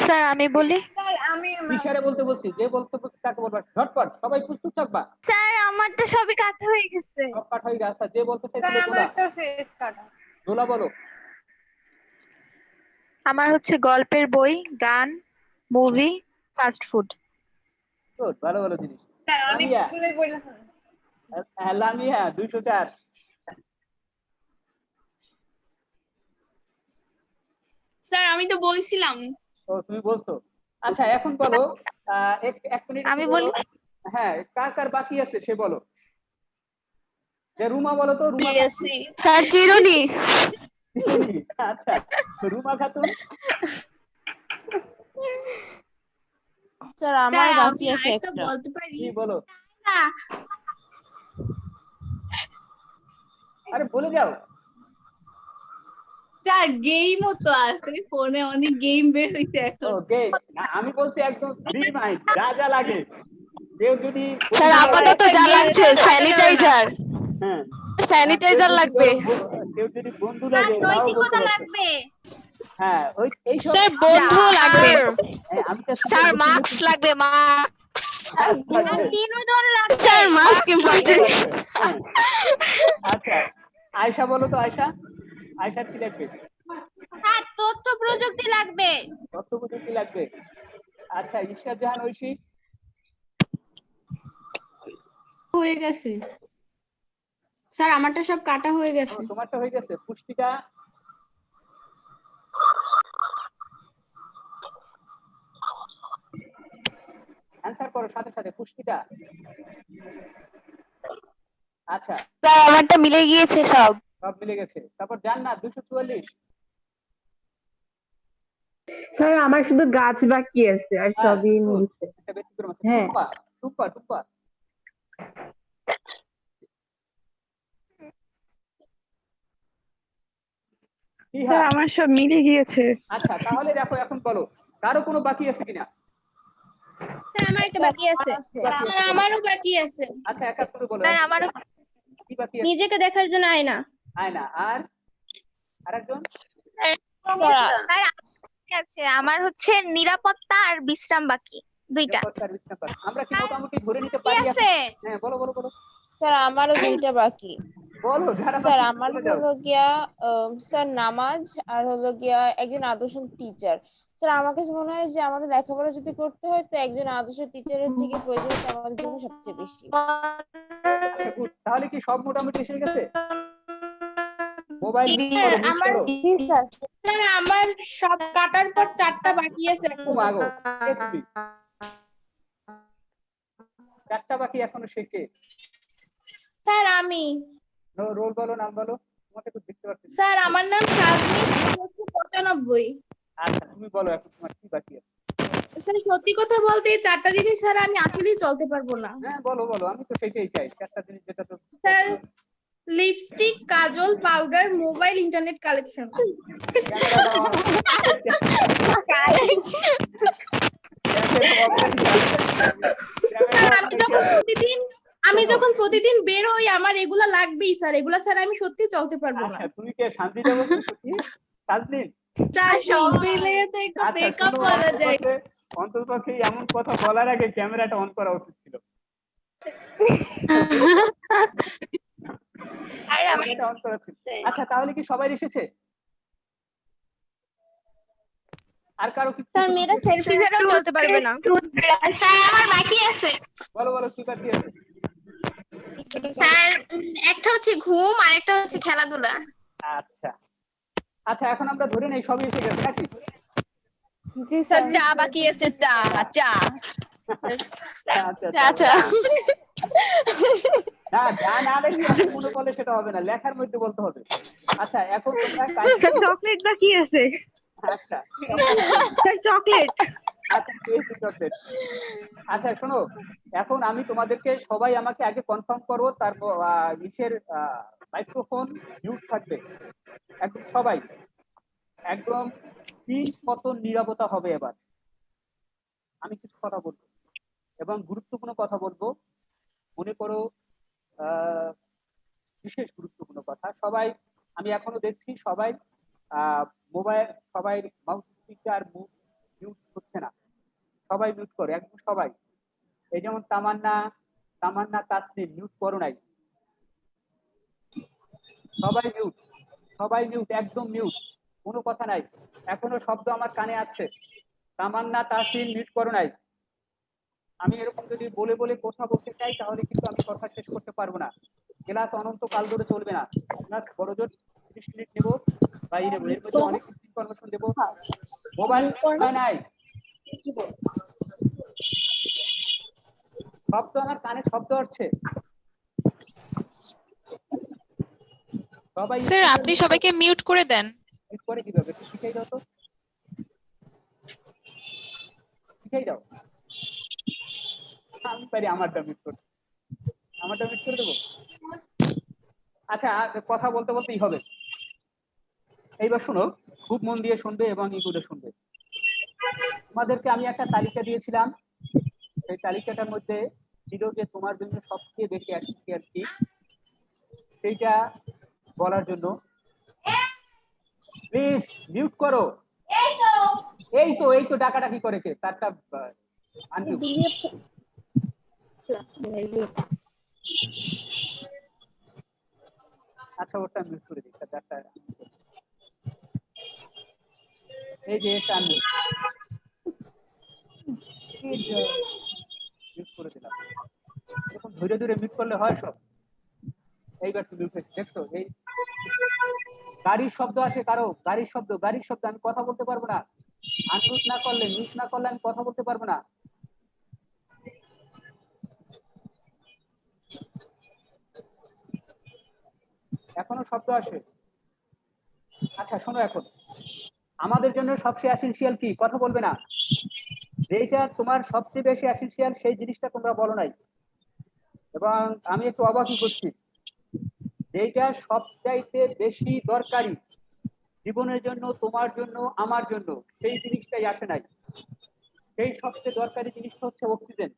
Speaker 5: স্যার আমি বলি।
Speaker 9: স্যার আমি
Speaker 1: তিশারে বলতে বলছি, যে বলতে বলছি তাকে বলবা, ঝটপট সবাই প্রস্তুত থাকবা।
Speaker 5: স্যার আমারটা সবই কাটা হয়ে গেছে।
Speaker 1: সব কাটা হয়ে গেছে। আচ্ছা, যে বলতে
Speaker 9: স্যার
Speaker 1: চাইছিল
Speaker 9: আমার
Speaker 1: দোলা,
Speaker 9: একটা শেষ কাটা।
Speaker 1: দোলা বলো।
Speaker 6: আমার হচ্ছে গল্পের বই, গান, মুভি, ফাস্ট ফুড।
Speaker 1: গুড, ভালো ভালো জিনিস।
Speaker 9: স্যার আমি
Speaker 1: লামিয়া,
Speaker 9: স্কুলে বললাম।
Speaker 1: লামিয়া 204।
Speaker 4: স্যার আমি তো বলছিলাম।
Speaker 1: ও তুমি বলছো। আচ্ছা এখন বলো, এক মিনিট
Speaker 5: আমি
Speaker 1: বলো।
Speaker 5: বলি।
Speaker 1: হ্যাঁ, কার কার বাকি আছে সে বলো। যে রুমা বলো তো, রুমা
Speaker 5: বিএসসি। স্যার চিরুনি।
Speaker 1: খাতুন। আচ্ছা, রুমা খাতুন।
Speaker 5: স্যার আমার
Speaker 4: স্যার
Speaker 5: বাকি
Speaker 4: আমি
Speaker 5: আছে
Speaker 4: আরেকটা
Speaker 5: একটা।
Speaker 4: বলতে পারি?
Speaker 1: কি বলো?
Speaker 4: না,
Speaker 1: আরে বলে যাও।
Speaker 4: স্যার গেমও তো আছে, ফোনে অনেক গেম বের হইছে
Speaker 1: ও
Speaker 4: এখন।
Speaker 1: গেম, আমি বলছি একদম ফ্রি মাইন্ড, যা যা লাগে। কেউ যদি
Speaker 5: স্যার আপাতত যা লাগছে স্যানিটাইজার।
Speaker 1: হ্যাঁ,
Speaker 5: স্যানিটাইজার লাগবে।
Speaker 1: কেউ যদি বন্ধু
Speaker 4: স্যার
Speaker 1: লাগে তাও বলতে
Speaker 4: নৈতিকতা
Speaker 1: পারছো।
Speaker 4: লাগবে।
Speaker 1: হ্যাঁ, ওই এইসব।
Speaker 7: স্যার বন্ধু লাগবে।
Speaker 1: হ্যাঁ, আমি চাচ্ছি যে
Speaker 7: স্যার
Speaker 1: নতুন
Speaker 7: মাস্ক
Speaker 1: নতুন-
Speaker 7: লাগবে, মাস্ক।
Speaker 1: আচ্ছা,
Speaker 4: বিনোদন লাগবে।
Speaker 5: Sir mask important.
Speaker 1: হ্যাঁ। আচ্ছা, আয়শা বলো তো, আয়শার কি লাগবে?
Speaker 4: স্যার তথ্য প্রযুক্তি লাগবে।
Speaker 1: তথ্য প্রযুক্তি লাগবে। আচ্ছা, ঈশ্বর জাহান ঐশী।
Speaker 8: হয়ে গেছে স্যার, আমারটা সব কাটা হয়ে গেছে।
Speaker 1: তোমারটা হয়ে গেছে। পুষ্টিকা। অ্যান্সার করো সাথে সাথে, পুষ্টিকা। আচ্ছা,
Speaker 5: স্যার আমারটা মিলে গিয়েছে সব।
Speaker 1: সব মিলে গেছে। তারপর জান্নাত 244।
Speaker 6: স্যার আমার শুধু গাছ বাকি আছে, আর সবই মিলছে।
Speaker 1: একটা ব্যতিক্রম আছে।
Speaker 6: হ্যাঁ।
Speaker 1: টুম্পা।
Speaker 6: স্যার আমার সব মিলে গিয়েছে।
Speaker 1: আচ্ছা, তাহলে দেখো এখন বলো, কারো কোনো বাকি আছে কিনা?
Speaker 2: স্যার আমার একটা বাকি আছে।
Speaker 1: বাকি আছে?
Speaker 3: আমারও বাকি আছে।
Speaker 1: আচ্ছা, এক এক করে বলো।
Speaker 2: স্যার আমারও
Speaker 1: কি বাকি আছে?
Speaker 2: নিজেকে দেখার জন্য আয়না।
Speaker 1: আয়না। আর আরেকজন?
Speaker 2: স্যার আছে, আমার হচ্ছে নিরাপত্তা আর বিশ্রাম বাকি, দুইটা।
Speaker 1: নিরাপত্তার বিশ্রাম। আমরা কি মোটামুটি ধরে নিতে পারি এখন?
Speaker 2: আছে
Speaker 1: হ্যাঁ, বলো।
Speaker 10: স্যার আমারও দুইটা বাকি।
Speaker 1: বলো, যারা
Speaker 10: স্যার
Speaker 1: বাকি
Speaker 10: আমার
Speaker 1: বলে যাও।
Speaker 10: হলো গিয়া স্যার নামাজ, আর হলো গিয়া একজন আদর্শ টিচার। স্যার আমার কাছে মনে হয় যে আমাদের লেখাপড়া যদি করতে হয় তো একজন আদর্শ টিচারের হচ্ছে কি প্রয়োজনীয়তা আমাদের জন্য সবচেয়ে বেশি।
Speaker 1: আচ্ছা, good. তাহলে কি সব মোটামুটি এসে গেছে? মোবাইল ইউজ
Speaker 3: স্যার,
Speaker 1: করো,
Speaker 3: আমার স্যার আমার সব কাটার পর 4টা বাকি আছে এখন।
Speaker 1: মাগো তুমি 4টা বাকি এখনো শেষে।
Speaker 3: স্যার আমি
Speaker 1: রোল বলো, নাম বলো। তোমাকে তো দেখতে পাচ্ছি।
Speaker 3: স্যার আমার নাম সাজনি, 95।
Speaker 1: আচ্ছা, তুমি বলো এখন তোমার কি বাকি আছে।
Speaker 3: স্যার সত্যি কথা বলতে এই 4টা জিনিস স্যার আমি আসলেই চলতে পারবো না।
Speaker 1: হ্যাঁ, বলো, আমি তো সেটাই চাই। 4টা জিনিস যেটা তো
Speaker 3: স্যার লিপস্টিক, কাজল, পাউডার, মোবাইল, ইন্টারনেট কালেকশন। আমি যখন প্রতিদিন বের হই আমার এগুলা লাগবেই স্যার, এগুলা স্যার আমি সত্যি চলতে পারবো না।
Speaker 1: আচ্ছা, তুমি কে শান্তি দেবো সত্যি? সাজদিন।
Speaker 3: স্যার সব মিলিয়ে তো একটু
Speaker 1: আচ্ছা,
Speaker 3: মেকআপ
Speaker 1: শোনো,
Speaker 3: করা যায়।
Speaker 1: অন্ততপক্ষে এমন কথা বলার আগে ক্যামেরাটা অন করা উচিত ছিল। ক্যামেরাটা অন করা ছিল। আচ্ছা তাহলে কি সবাই এসেছে? আর কারো কি
Speaker 5: স্যার মেয়েরা সেলফি ছাড়াও চলতে পারবে না।
Speaker 2: স্যার আমার বাকি আছে
Speaker 1: বলো বলো কি বাকি আছে?
Speaker 2: স্যার একটা হচ্ছে ঘুম আর একটা হচ্ছে খেলাধুলা।
Speaker 1: আচ্ছা আচ্ছা এখন আমরা ধরে নেই সবই এসে গেছে নাকি?
Speaker 10: জি
Speaker 5: স্যার
Speaker 10: স্যার।
Speaker 5: চা বাকি আছে, চা চা
Speaker 1: আচ্ছা
Speaker 5: চা।
Speaker 1: না যা না দেখি এখন মনে করলে সেটা হবে না, লেখার মধ্যে বলতে হবে। আচ্ছা এখন তোমরা
Speaker 6: স্যার চকলেট বাকি আছে।
Speaker 1: আচ্ছা
Speaker 6: স্যার চকলেট।
Speaker 1: আচ্ছা পেয়েছি চকলেট। আচ্ছা শোনো, এখন আমি তোমাদেরকে সবাই আমাকে আগে কনফার্ম করো, তারপর ইসের মাইক্রোফোন মিউট থাকবে একদম সবাই, একদম 3% নীরবতা হবে। এবার আমি কিছু কথা বলবো এবং গুরুত্বপূর্ণ কথা বলবো, মনে করো বিশেষ গুরুত্বপূর্ণ কথা। সবাই আমি এখনো দেখছি সবাই মোবাইল, সবাই মাউথ স্পিকার মিউট হচ্ছে না, সবাই মিউট করো একদম সবাই। এই যেমন তামান্না তাসনিম মিউট করো নাই, সবাই মিউট, সবাই মিউট, একদম মিউট, কোনো কথা নাই, এখনো শব্দ আমার কানে আছে। তামান্না তাসনিম মিউট করো নাই। আমি এরকম যদি বলে বলে কথা বলতে চাই তাহলে কিন্তু আমি কথা শেষ করতে পারবো না, ক্লাস অনন্তকাল ধরে চলবে না। ক্লাস বড় জোর 30 মিনিট নেবো বা নেবো, এর মধ্যে অনেক কিছু ইনফরমেশন দেবো। মোবাইল নাই, শব্দ আমার কানে শব্দ আসছে, সবাই
Speaker 7: স্যার আপনি সবাইকে মিউট করে দেন।
Speaker 1: মিউট করে কিভাবে একটু শিখাই দাও তো, শিখাই দাও। আমি পারি আমারটা মিউট করতে, আমারটা মিউট করে দেবো। আচ্ছা কথা বলতে বলতেই হবে। এইবার শোনো, খুব মন দিয়ে শুনবে এবং ইগুলো শুনবে। তোমাদেরকে আমি একটা তালিকা দিয়েছিলাম, সেই তালিকাটার মধ্যে ছিল যে তোমার জন্য সবচেয়ে বেশি এসেনশিয়াল কি, সেইটা বলার জন্য প্লিজ মিউট করো। এই তো ডাকাডাকি করে কে, তারটা আনমিউট। আচ্ছা ওটা মিউট করে দিই, তারটা এই যে এটা আনমিউট, মিউট করে দিলাম। এরকম ধীরে ধীরে মিউট করলে হয় সব। এইবার তুমি উঠেছি দেখছো, এই গাড়ির শব্দ আসে, কারো গাড়ির শব্দ, আমি কথা বলতে পারবো না। আনমিউট না করলে, মিউট না করলে আমি কথা বলতে পারবো না। এখনো শব্দ আসে। আচ্ছা শোনো, এখন আমাদের জন্য সবচেয়ে এসেনশিয়াল কি, কথা বলবে না। যেটা তোমার সবচেয়ে বেশি এসেনশিয়াল সেই জিনিসটা তোমরা বলো নাই, এবং আমি একটু অবাকই করছি, যেটা সবচাইতে বেশি দরকারি জীবনের জন্য, তোমার জন্য, আমার জন্য, সেই জিনিসটাই আসে নাই। সেই সবচেয়ে দরকারি জিনিসটা হচ্ছে অক্সিজেন।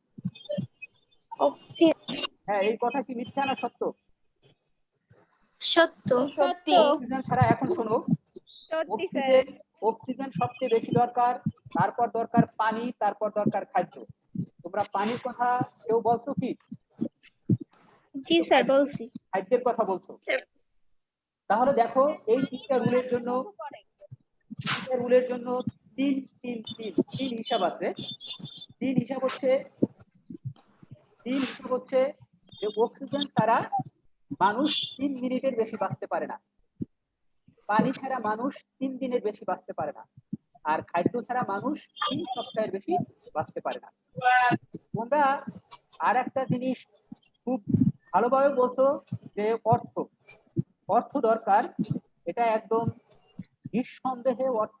Speaker 1: হ্যাঁ, এই কথা কি মিথ্যা না সত্য?
Speaker 2: সত্য।
Speaker 5: সত্যি।
Speaker 1: অক্সিজেন ছাড়া, এখন শোনো,
Speaker 9: সত্যি স্যার।
Speaker 1: অক্সিজেন সবচেয়ে বেশি দরকার, তারপর দরকার পানি, তারপর দরকার খাদ্য। তোমরা পানির কথা কেউ বলছো কি?
Speaker 9: জি স্যার বলছি।
Speaker 1: খাদ্যের কথা বলছো। তাহলে দেখো এই তিনটা রুলের জন্য তিন হিসাব আছে। তিন হিসাব হচ্ছে যে অক্সিজেন ছাড়া মানুষ 3 মিনিটের বেশি বাঁচতে পারে না, পানি ছাড়া মানুষ 3 দিনের বেশি বাঁচতে পারে না, আর খাদ্য ছাড়া মানুষ 3 সপ্তাহের বেশি বাঁচতে পারে না। তোমরা আর একটা জিনিস খুব ভালোভাবে বলছো যে অর্থ দরকার, এটা একদম নিঃসন্দেহে অর্থ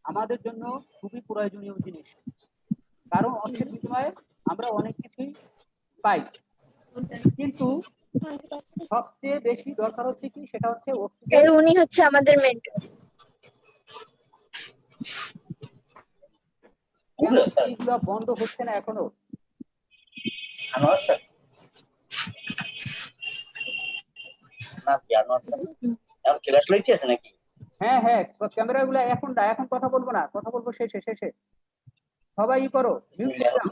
Speaker 1: আমাদের জন্য খুবই প্রয়োজনীয় জিনিস, কারণ অর্থের বিনিময়ে আমরা অনেক কিছুই পাই। কিন্তু সবচেয়ে বেশি দরকার হচ্ছে কি, সেটা হচ্ছে অক্সিজেন।
Speaker 2: উনি হচ্ছে আমাদের মেন্টর।
Speaker 1: এগুলো বন্ধ হচ্ছে না এখনো। হ্যাঁ হ্যাঁ, ক্যামেরা গুলো এখন না, এখন কথা বলবো না, কথা বলবো শেষে। সবাই ই করো, মিউট করে দাও।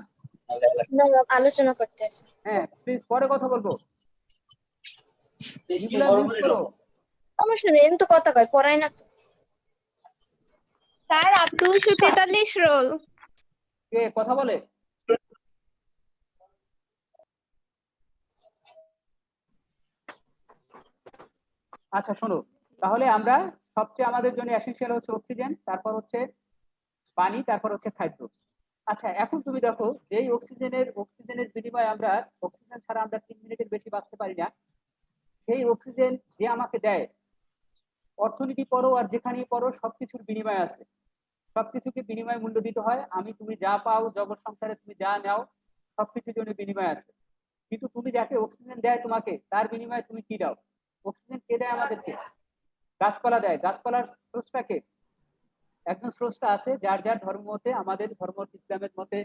Speaker 2: আলোচনা করতে আসে।
Speaker 1: হ্যাঁ প্লিজ, পরে কথা বলবো। এগুলা মিউট করো।
Speaker 8: সমস্যা নেই তো কথা কয় পড়াই না তো।
Speaker 5: Sir
Speaker 2: 243 role.
Speaker 1: কে কথা বলে? আচ্ছা শোনো, তাহলে আমরা সবচেয়ে আমাদের জন্য এসেনশিয়াল হচ্ছে অক্সিজেন, তারপর হচ্ছে পানি, তারপর হচ্ছে খাদ্য। আচ্ছা এখন তুমি দেখো, যেই অক্সিজেনের বিনিময়ে আমরা, অক্সিজেন ছাড়া আমরা 3 মিনিটের বেশি বাঁচতে পারি না, সেই অক্সিজেন যে আমাকে দেয়, অর্থনীতি পড়ো আর যেখানেই পড়ো সবকিছুর বিনিময় আছে, সবকিছুকে বিনিময় মূল্য দিতে হয়। তুমি যা পাও জগৎ সংসারে, তুমি যা নাও, সবকিছুর জন্য বিনিময় আছে। কিন্তু তুমি যাকে অক্সিজেন দেয় তোমাকে, তার বিনিময়ে তুমি কি দাও? অক্সিজেন কে দেয় আমাদেরকে? গাছপালা দেয়। গাছপালার স্রষ্টাকে, একজন স্রষ্টা আছে, যার যার ধর্ম মতে, আমাদের ধর্ম ইসলামের মতে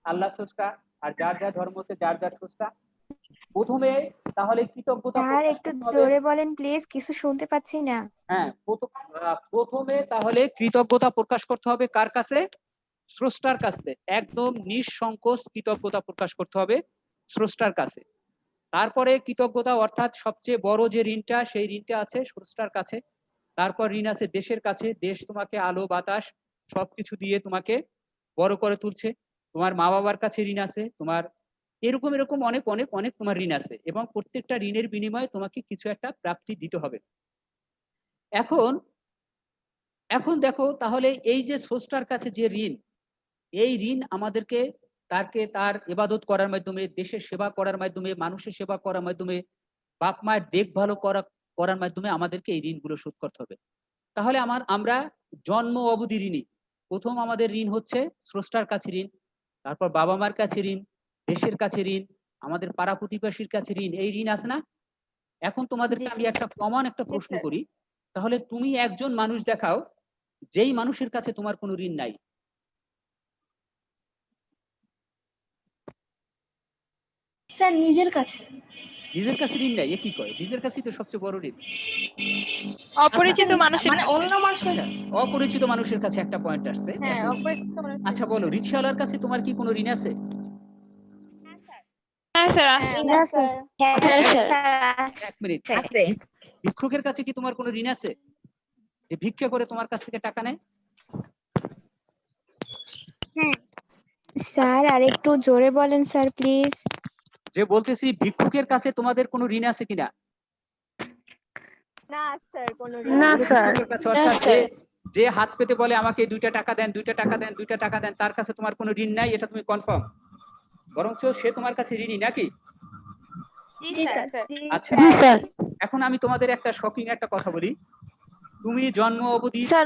Speaker 1: আল্লাহ স্রষ্টা, আর যার যার ধর্ম মতে যার যার স্রষ্টা। প্রথমে তাহলে কৃতজ্ঞতা প্রকাশ
Speaker 2: একটু
Speaker 1: করতে হবে।
Speaker 2: জোরে বলেন প্লিজ, কিছু শুনতে পাচ্ছি না।
Speaker 1: হ্যাঁ, প্রথমে তাহলে কৃতজ্ঞতা প্রকাশ করতে হবে কার কাছে? স্রষ্টার কাছে। একদম নিঃসংকোচ কৃতজ্ঞতা প্রকাশ করতে হবে স্রষ্টার কাছে। তারপরে কৃতজ্ঞতা অর্থাৎ সবচেয়ে বড় যে ঋণটা, সেই ঋণটা আছে স্রষ্টার কাছে। তারপর ঋণ আছে দেশের কাছে। দেশ তোমাকে আলো বাতাস সবকিছু দিয়ে তোমাকে বড় করে তুলছে। তোমার মা বাবার কাছে ঋণ আছে, তোমার এরকম এরকম অনেক অনেক অনেক তোমার ঋণ আছে, এবং প্রত্যেকটা ঋণের বিনিময়ে তোমাকে কিছু একটা প্রাপ্তি দিতে হবে। এখন এখন দেখো তাহলে এই যে স্রষ্টার কাছে যে ঋণ, এই ঋণ আমাদেরকে তার ইবাদত করার মাধ্যমে, দেশের সেবা করার মাধ্যমে, মানুষের সেবা করার মাধ্যমে, বাপ মায়ের দেখভাল করার মাধ্যমে আমাদেরকে এই ঋণগুলো শোধ করতে হবে। তাহলে আমরা জন্ম অবধি ঋণী। প্রথম আমাদের ঋণ হচ্ছে স্রষ্টার কাছে ঋণ, তারপর বাবা মার কাছে ঋণ, দেশের কাছে ঋণ, আমাদের পাড়া প্রতিবেশীর কাছে ঋণ। এই ঋণ আছে না? এখন তোমাদেরকে আমি একটা কমন একটা প্রশ্ন করি, তাহলে তুমি একজন মানুষ দেখাও যেই মানুষের কাছে তোমার কোনো ঋণ নাই।
Speaker 3: স্যার নিজের কাছে।
Speaker 1: নিজের কাছে ঋণ নাই? এ কি কয়? নিজের কাছেই তো সবচেয়ে বড় ঋণ।
Speaker 7: অপরিচিত মানুষের
Speaker 3: মানে অন্য মানুষের।
Speaker 1: আচ্ছা, অপরিচিত মানুষের কাছে একটা পয়েন্ট আসছে।
Speaker 10: হ্যাঁ,
Speaker 1: এখন
Speaker 10: অপরিচিত মানুষের
Speaker 1: আচ্ছা বলো, রিকশাওয়ালার কাছে তোমার কি কোনো ঋণ আছে?
Speaker 7: হ্যাঁ স্যার
Speaker 10: হ্যাঁ,
Speaker 5: না স্যার। হ্যাঁ স্যার
Speaker 1: এক মিনিট,
Speaker 5: আছে।
Speaker 1: ভিক্ষুকের কাছে কি তোমার কোনো ঋণ আছে, যে ভিক্ষা করে তোমার কাছ থেকে টাকা নেয়?
Speaker 2: স্যার আর একটু জোরে বলেন স্যার প্লিজ।
Speaker 1: যে বলতেছি, ভিক্ষুকের কাছে তোমাদের কোনো ঋণ আছে কিনা?
Speaker 9: না স্যার, কোনো
Speaker 5: না
Speaker 1: কোনো
Speaker 5: স্যার।
Speaker 1: ভিক্ষুকের কাছে, অর্থাৎ যে হাত পেতে বলে আমাকে 2টা টাকা দেন, 2টা টাকা দেন, 2টা টাকা দেন, তার কাছে তোমার কোনো ঋণ নাই, এটা তুমি কনফার্ম? বরঞ্চ সে তোমার কাছে ঋণী নাকি?
Speaker 5: জি স্যার।
Speaker 1: আচ্ছা,
Speaker 5: জি স্যার।
Speaker 1: এখন আমি তোমাদের একটা শকিং একটা কথা বলি। তুমি জন্ম অবধি,
Speaker 5: স্যার,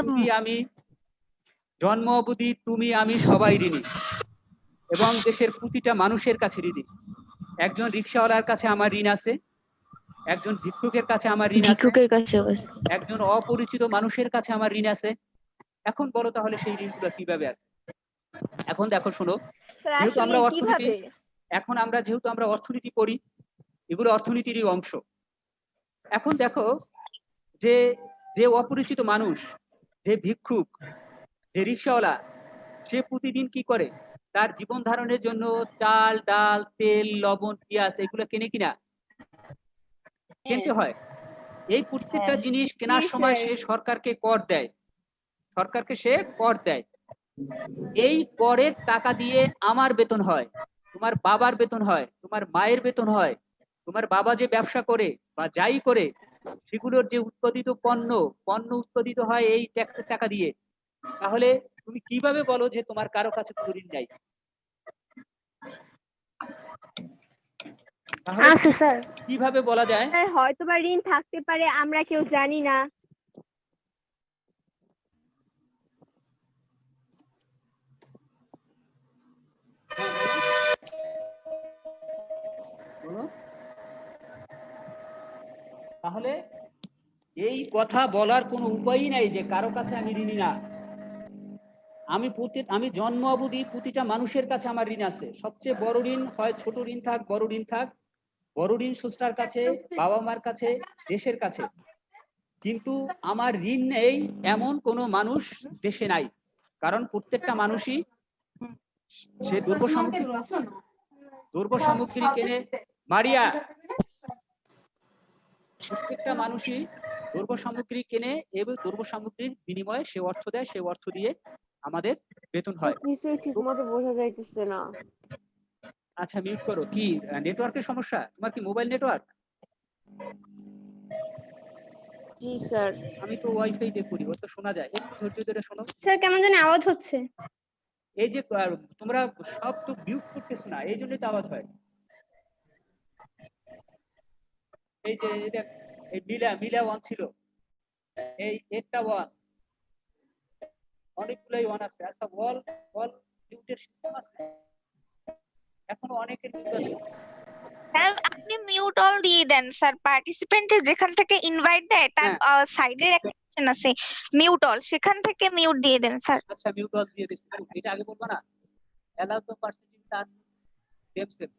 Speaker 1: তুমি আমি সবাই ঋণী, এবং দেশের প্রতিটা মানুষের কাছে ঋণী। একজন রিকশাওয়ালার কাছে আমার ঋণ আছে, একজন ভিক্ষুকের কাছে আমার ঋণ আছে,
Speaker 5: ভিক্ষুকের কাছে
Speaker 1: একজন অপরিচিত মানুষের কাছে আমার ঋণ আছে। এখন বলো তাহলে সেই ঋণগুলো কিভাবে আছে? এখন দেখো শোনো,
Speaker 9: স্যার
Speaker 1: যেহেতু
Speaker 9: আসলে
Speaker 1: আমরা অর্থনীতি,
Speaker 9: কিভাবে?
Speaker 1: যেহেতু আমরা অর্থনীতি পড়ি, এগুলো অর্থনীতিরই অংশ। এখন দেখো, যে যে অপরিচিত মানুষ, যে ভিক্ষুক, যে রিকশাওয়ালা, সে প্রতিদিন কি করে? তার জীবন ধারণের জন্য চাল ডাল তেল লবণ পেঁয়াজ এগুলো কিনে কিনা কিনতে হয়। এই প্রত্যেকটা জিনিস কেনার সময় সে সরকারকে কর দেয়, সে কর দেয়। এই করের টাকা দিয়ে আমার বেতন হয়, তোমার বাবার বেতন হয়, তোমার মায়ের বেতন হয়, তোমার বাবা যে ব্যবসা করে বা যাই করে, সেগুলোর যে উৎপাদিত পণ্য উৎপাদিত হয় এই ট্যাক্সের টাকা দিয়ে। তাহলে তুমি কিভাবে বলো যে তোমার কারো কাছে কোনো ঋণ নাই?
Speaker 5: আছে স্যার।
Speaker 1: কিভাবে বলা যায়?
Speaker 9: স্যার হয়তো বা ঋণ থাকতে পারে, আমরা কেউ জানি না।
Speaker 1: তাহলে এই কথা বলার কোনো উপায়ই নাই যে কারো কাছে আমি ঋণী না। আমি জন্ম অবধি প্রতিটা মানুষের কাছে আমার ঋণ আছে। সবচেয়ে বড় ঋণ, হয় ছোট ঋণ থাক বড় ঋণ থাক, বড় ঋণ স্রষ্টার কাছে, বাবা মার কাছে, দেশের কাছে। কিন্তু আমার ঋণ নেই এমন কোনো মানুষ দেশে নাই, কারণ প্রত্যেকটা মানুষই সে দ্রব্য সামগ্রী কেনে। মারিয়া, প্রত্যেকটা মানুষই দ্রব্য সামগ্রী কেনে এবং দ্রব্য সামগ্রীর বিনিময়ে সে অর্থ দেয়, সে অর্থ দিয়ে আমাদের বেতন হয়।
Speaker 10: কিছুই ঠিক মতো বোঝা যাইতেছে না।
Speaker 1: আচ্ছা মিউট করো। কি নেটওয়ার্কের সমস্যা? তোমার কি মোবাইল নেটওয়ার্ক?
Speaker 10: জি স্যার।
Speaker 1: আমি তো ওয়াইফাই দিয়ে করি, ওর তো শোনা যায়। একটু ধৈর্য ধরে শোনো।
Speaker 9: স্যার কেমন জানি আওয়াজ হচ্ছে।
Speaker 1: এই যে তোমরা সব তো মিউট করতেছো না, এই জন্যই তো আওয়াজ হয়। এই যে এটা এই মিলা ওয়ান ছিল, এই একটা ওয়ান, অনেকগুলাই ওয়ান আছে। আচ্ছা ওয়াল মিউটের সিস্টেম আছে? এখনো অনেকের মিউট আছে।
Speaker 5: স্যার আপনি মিউট অল দিয়ে দেন স্যার, পার্টিসিপেন্টের যেখান থেকে ইনভাইট দেয় তার সাইডের একটা অপশন আছে মিউট অল, সেখান থেকে মিউট দিয়ে দেন স্যার।
Speaker 1: আচ্ছা মিউট অল দিয়ে দিচ্ছি। এটা আগে বলবা না? Allow the participating turn themselves.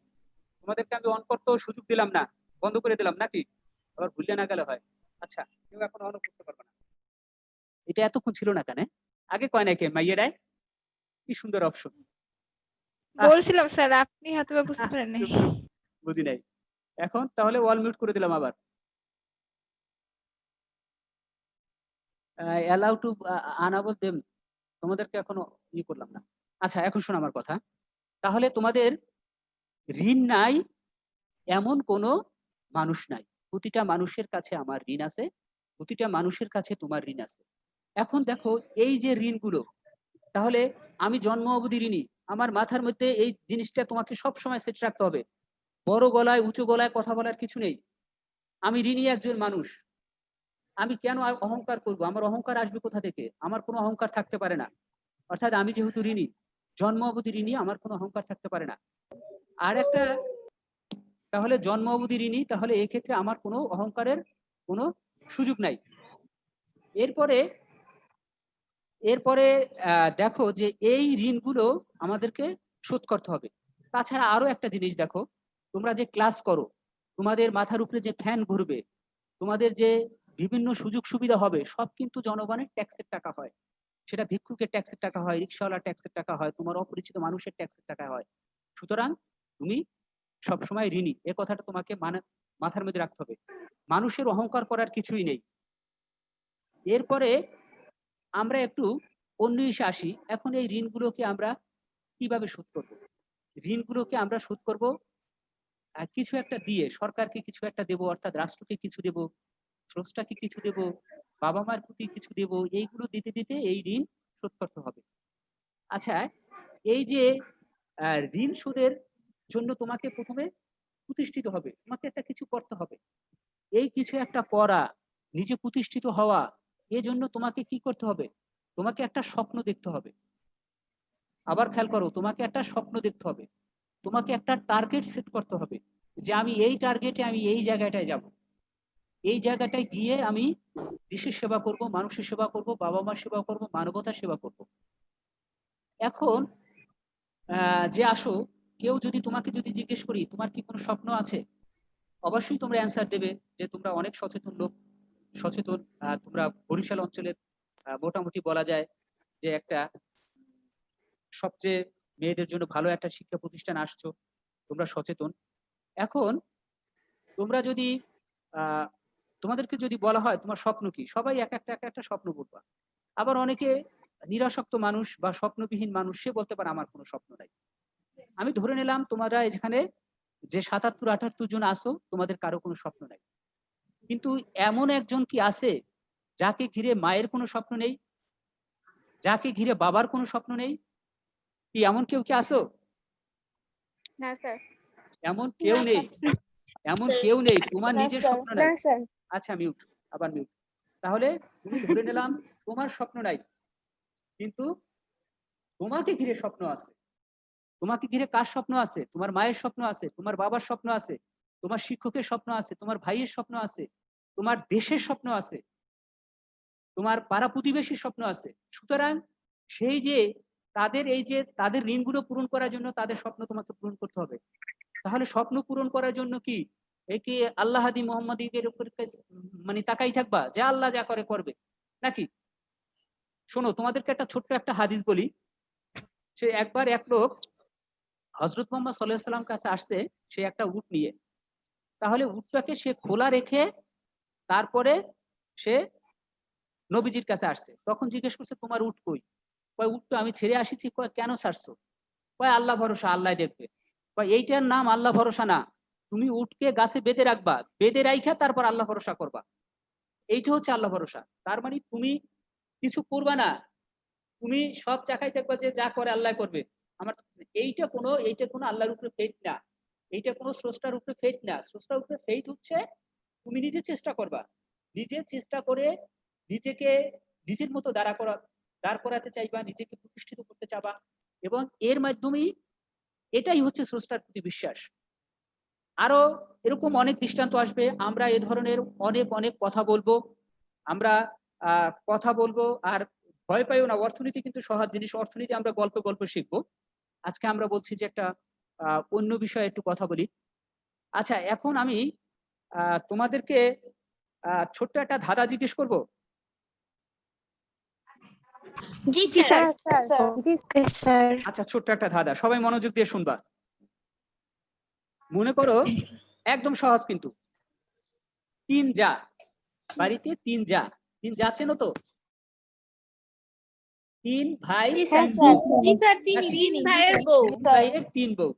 Speaker 1: তোমাদেরকে আমি অন করতেও সুযোগ দিলাম না, বন্ধ করে দিলাম নাকি? আবার ভুলে না গেলে হয়। আচ্ছা কেউ এখন অন করতে পারবে না। এটা এতক্ষণ ছিল না কেন? আগে কয় নাই কে মাইয়েরাই? কি সুন্দর অপশন।
Speaker 7: বলছিলাম স্যার, আপনি হয়তো বা বুঝতে পারেন নাই।
Speaker 1: বুঝি নাই। এখন তাহলে ওয়াল মিউট করে দিলাম আবার। অ্যালাউ টু আনাবল দেম, তোমাদেরকে এখনো ই করলাম না। আচ্ছা এখন শোনো আমার কথা। তাহলে তোমাদের ঋণ নাই এমন কোনো মানুষ নাই। প্রতিটা মানুষের কাছে আমার ঋণ আছে, প্রতিটা মানুষের কাছে তোমার ঋণ আছে। এখন দেখো এই যে ঋণগুলো, তাহলে আমি জন্ম অবধি ঋণী। আমার মাথার মধ্যে এই জিনিসটা তোমাকে সব সময় সেট রাখতে হবে। বড় গলায় উঁচু গলায় কথা বলার কিছু নেই। আমি ঋণী একজন মানুষ। আমি কেন অহংকার করব? আমার অহংকার আসবে কোথা থেকে? আমার কোনো অহংকার থাকতে পারে না। অর্থাৎ আমি যেহেতু ঋণী, জন্ম অবধি ঋণী, আমার কোনো অহংকার থাকতে পারে না। আর একটা, তাহলে জন্ম অবধি ঋণী, তাহলে এই ক্ষেত্রে আমার কোনো অহংকারের কোনো সুযোগ নাই। এরপরে দেখো যে এই ঋণগুলো আমাদেরকে শোধ করতে হবে। তাছাড়া আরো একটা জিনিস দেখো, তোমরা যে ক্লাস করো, তোমাদের মাথার উপরে যে ফ্যান ঘুরবে, তোমাদের যে বিভিন্ন সুযোগ সুবিধা হবে, সব কিন্তু জনগণের ট্যাক্সের টাকা হয়। সেটা ভিক্ষুকের ট্যাক্সের টাকা হয়, রিক্সাওয়ালার ট্যাক্সের টাকা হয়, তোমার অপরিচিত মানুষের ট্যাক্সের টাকা হয়। সুতরাং তুমি সবসময় ঋণী, এ কথাটা তোমাকে মাথার মধ্যে রাখতে হবে। মানুষের অহংকার করার কিছুই নেই। এরপরে আমরা একটু অন্য ইস্যে আসি। এখন এই ঋণগুলোকে আমরা কিভাবে শোধ করব? ঋণগুলোকে আমরা শোধ করব কিছু একটা দিয়ে, সরকারকে কিছু একটা দেব, অর্থাৎ রাষ্ট্রকে কিছু দেব, স্রষ্টাকে কিছু দেব, বাবা মার প্রতি কিছু দেব। এইগুলো দিতে দিতে এই ঋণ শোধ করতে হবে। আচ্ছা এই যে ঋণ শোধের জন্য তোমাকে প্রথমে প্রতিষ্ঠিত হবে, তোমাকে একটা কিছু করতে হবে। এই কিছু একটা করা, নিজে প্রতিষ্ঠিত হওয়া, এজন্য তোমাকে কি করতে হবে? তোমাকে একটা স্বপ্ন দেখতে হবে। আবার খেয়াল করো, তোমাকে একটা স্বপ্ন দেখতে হবে, তোমাকে একটা টার্গেট সেট করতে হবে যে আমি এই টার্গেটে আমি এই জায়গাটায় যাব, এই জায়গাটায় গিয়ে আমি দেশের সেবা করব, মানুষের সেবা করব, বাবা মার সেবা করব, মানবতার সেবা করব। এখন যে আসো, কেউ যদি তোমাকে যদি জিজ্ঞেস করি তোমার কি কোনো স্বপ্ন আছে, অবশ্যই তোমরা অ্যান্সার দেবে যে তোমরা অনেক সচেতন লোক, সচেতন। তোমরা বরিশাল অঞ্চলের মোটামুটি বলা যায় যে একটা সবচেয়ে মেয়েদের জন্য ভালো একটা শিক্ষা প্রতিষ্ঠান আসছো, তোমরা সচেতন। এখন তোমরা যদি তোমাদেরকে যদি বলা হয় তোমার স্বপ্ন কি, সবাই এক একটা স্বপ্ন বলবা। আবার অনেকে নিরাসক্ত মানুষ বা স্বপ্নবিহীন মানুষ, সে বলতে পারে আমার কোনো স্বপ্ন নাই। আমি ধরে নিলাম তোমরা এখানে যে ৭৭-৭৮ জন আসো, তোমাদের কারো কোনো স্বপ্ন নাই। কিন্তু এমন একজন কি আছে যাকে ঘিরে মায়ের কোনো স্বপ্ন নেই, যাকে ঘিরে বাবার কোনো স্বপ্ন নেই? কি এমন কেউ কি আসো?
Speaker 9: না স্যার।
Speaker 1: এমন কেউ নেই, এমন কেউ নেই। তোমার নিজের স্বপ্ন নাই। আচ্ছা মিউট, আবার মিউট। তাহলে তুমি ধরে নিলাম তোমার স্বপ্ন নাই, কিন্তু তোমাকে ঘিরে স্বপ্ন আছে। তোমাকে ঘিরে কার স্বপ্ন আছে? তোমার মায়ের স্বপ্ন আছে, তোমার বাবার স্বপ্ন আছে, তোমার শিক্ষকের স্বপ্ন আছে, তোমার ভাইয়ের স্বপ্ন আছে, তোমার দেশের স্বপ্ন আছে, তোমার পাড়া প্রতিবেশীর স্বপ্ন আছে। সুতরাং সেই যে তাদের এই যে তাদের ঋণগুলো পূরণ করার জন্য তাদের স্বপ্ন তোমাকে পূরণ করতে হবে। তাহলে স্বপ্ন পূরণ করার জন্য কি একে আল্লাহাদি মোহাম্মদীদের উপর মানে তাকাই থাকবা যে আল্লাহ যা করে করবে নাকি? শোনো তোমাদেরকে একটা ছোট্ট একটা হাদিস বলি। সে একবার এক লোক হযরত মুহাম্মদ সাল্লাল্লাহু আলাইহি ওয়াসাল্লাম কাছে আসছে, সে একটা উট নিয়ে। তাহলে উটটাকে সে খোলা রেখে তারপরে সে নবীজির কাছে আসছে, তখন জিজ্ঞেস করছে তোমার উট কই? কয় উট তো আমি ছেড়ে আসিছি। কয় কেন ছাড়ছো? কয় আল্লাহ ভরসা, আল্লাহ দেখবে। কয় এইটার নাম আল্লাহ ভরসা না, তুমি উটকে গাছে বেঁধে রাখবা, বেঁধে রাইখা তারপর আল্লাহ ভরসা করবা, এইটা হচ্ছে আল্লাহ ভরসা। তার মানে তুমি কিছু করবা না, তুমি সব চাকাই দেখবা যে যা করে আল্লাহ করবে। আমার এইটা কোনো আল্লাহর উপরে ফেথ না, এইটা কোনো স্রষ্টার উপরে ফেথ না। স্রষ্টার উপরে ফেথ হচ্ছে তুমি নিজে চেষ্টা করবা, নিজে চেষ্টা করে নিজেকে নিজের মতো দাঁড় করাতে চাইবা, নিজেকে প্রতিষ্ঠিত করতে চাবা, এবং এর মাধ্যমেই এটাই হচ্ছে স্রষ্টার প্রতি বিশ্বাস। আরো এরকম অনেক দৃষ্টান্ত আসবে, আমরা এ ধরনের অনেক অনেক কথা বলবো, আমরা কথা বলবো। আর ভয় পাইও না, অর্থনীতি কিন্তু সহজ জিনিস, অর্থনীতি আমরা গল্প গল্প শিখবো। আজকে আমরা বলছি যে একটা অন্য বিষয়ে একটু কথা বলি। আচ্ছা, এখন আমি তোমাদেরকে ছোট্ট একটা ধাঁধা জিজ্ঞেস করব।
Speaker 2: জি স্যার।
Speaker 1: আচ্ছা, ছোট্ট একটা ধাঁধা, সবাই মনোযোগ দিয়ে শুনবা। মনে করো, একদম সহজ কিন্তু, তিন যা, বাড়িতে তিন যা, তিন যা চেনো তো? তিন ভাই,
Speaker 4: তিন ভাইয়ের বউ।
Speaker 1: ভাইয়ের তিন বউ।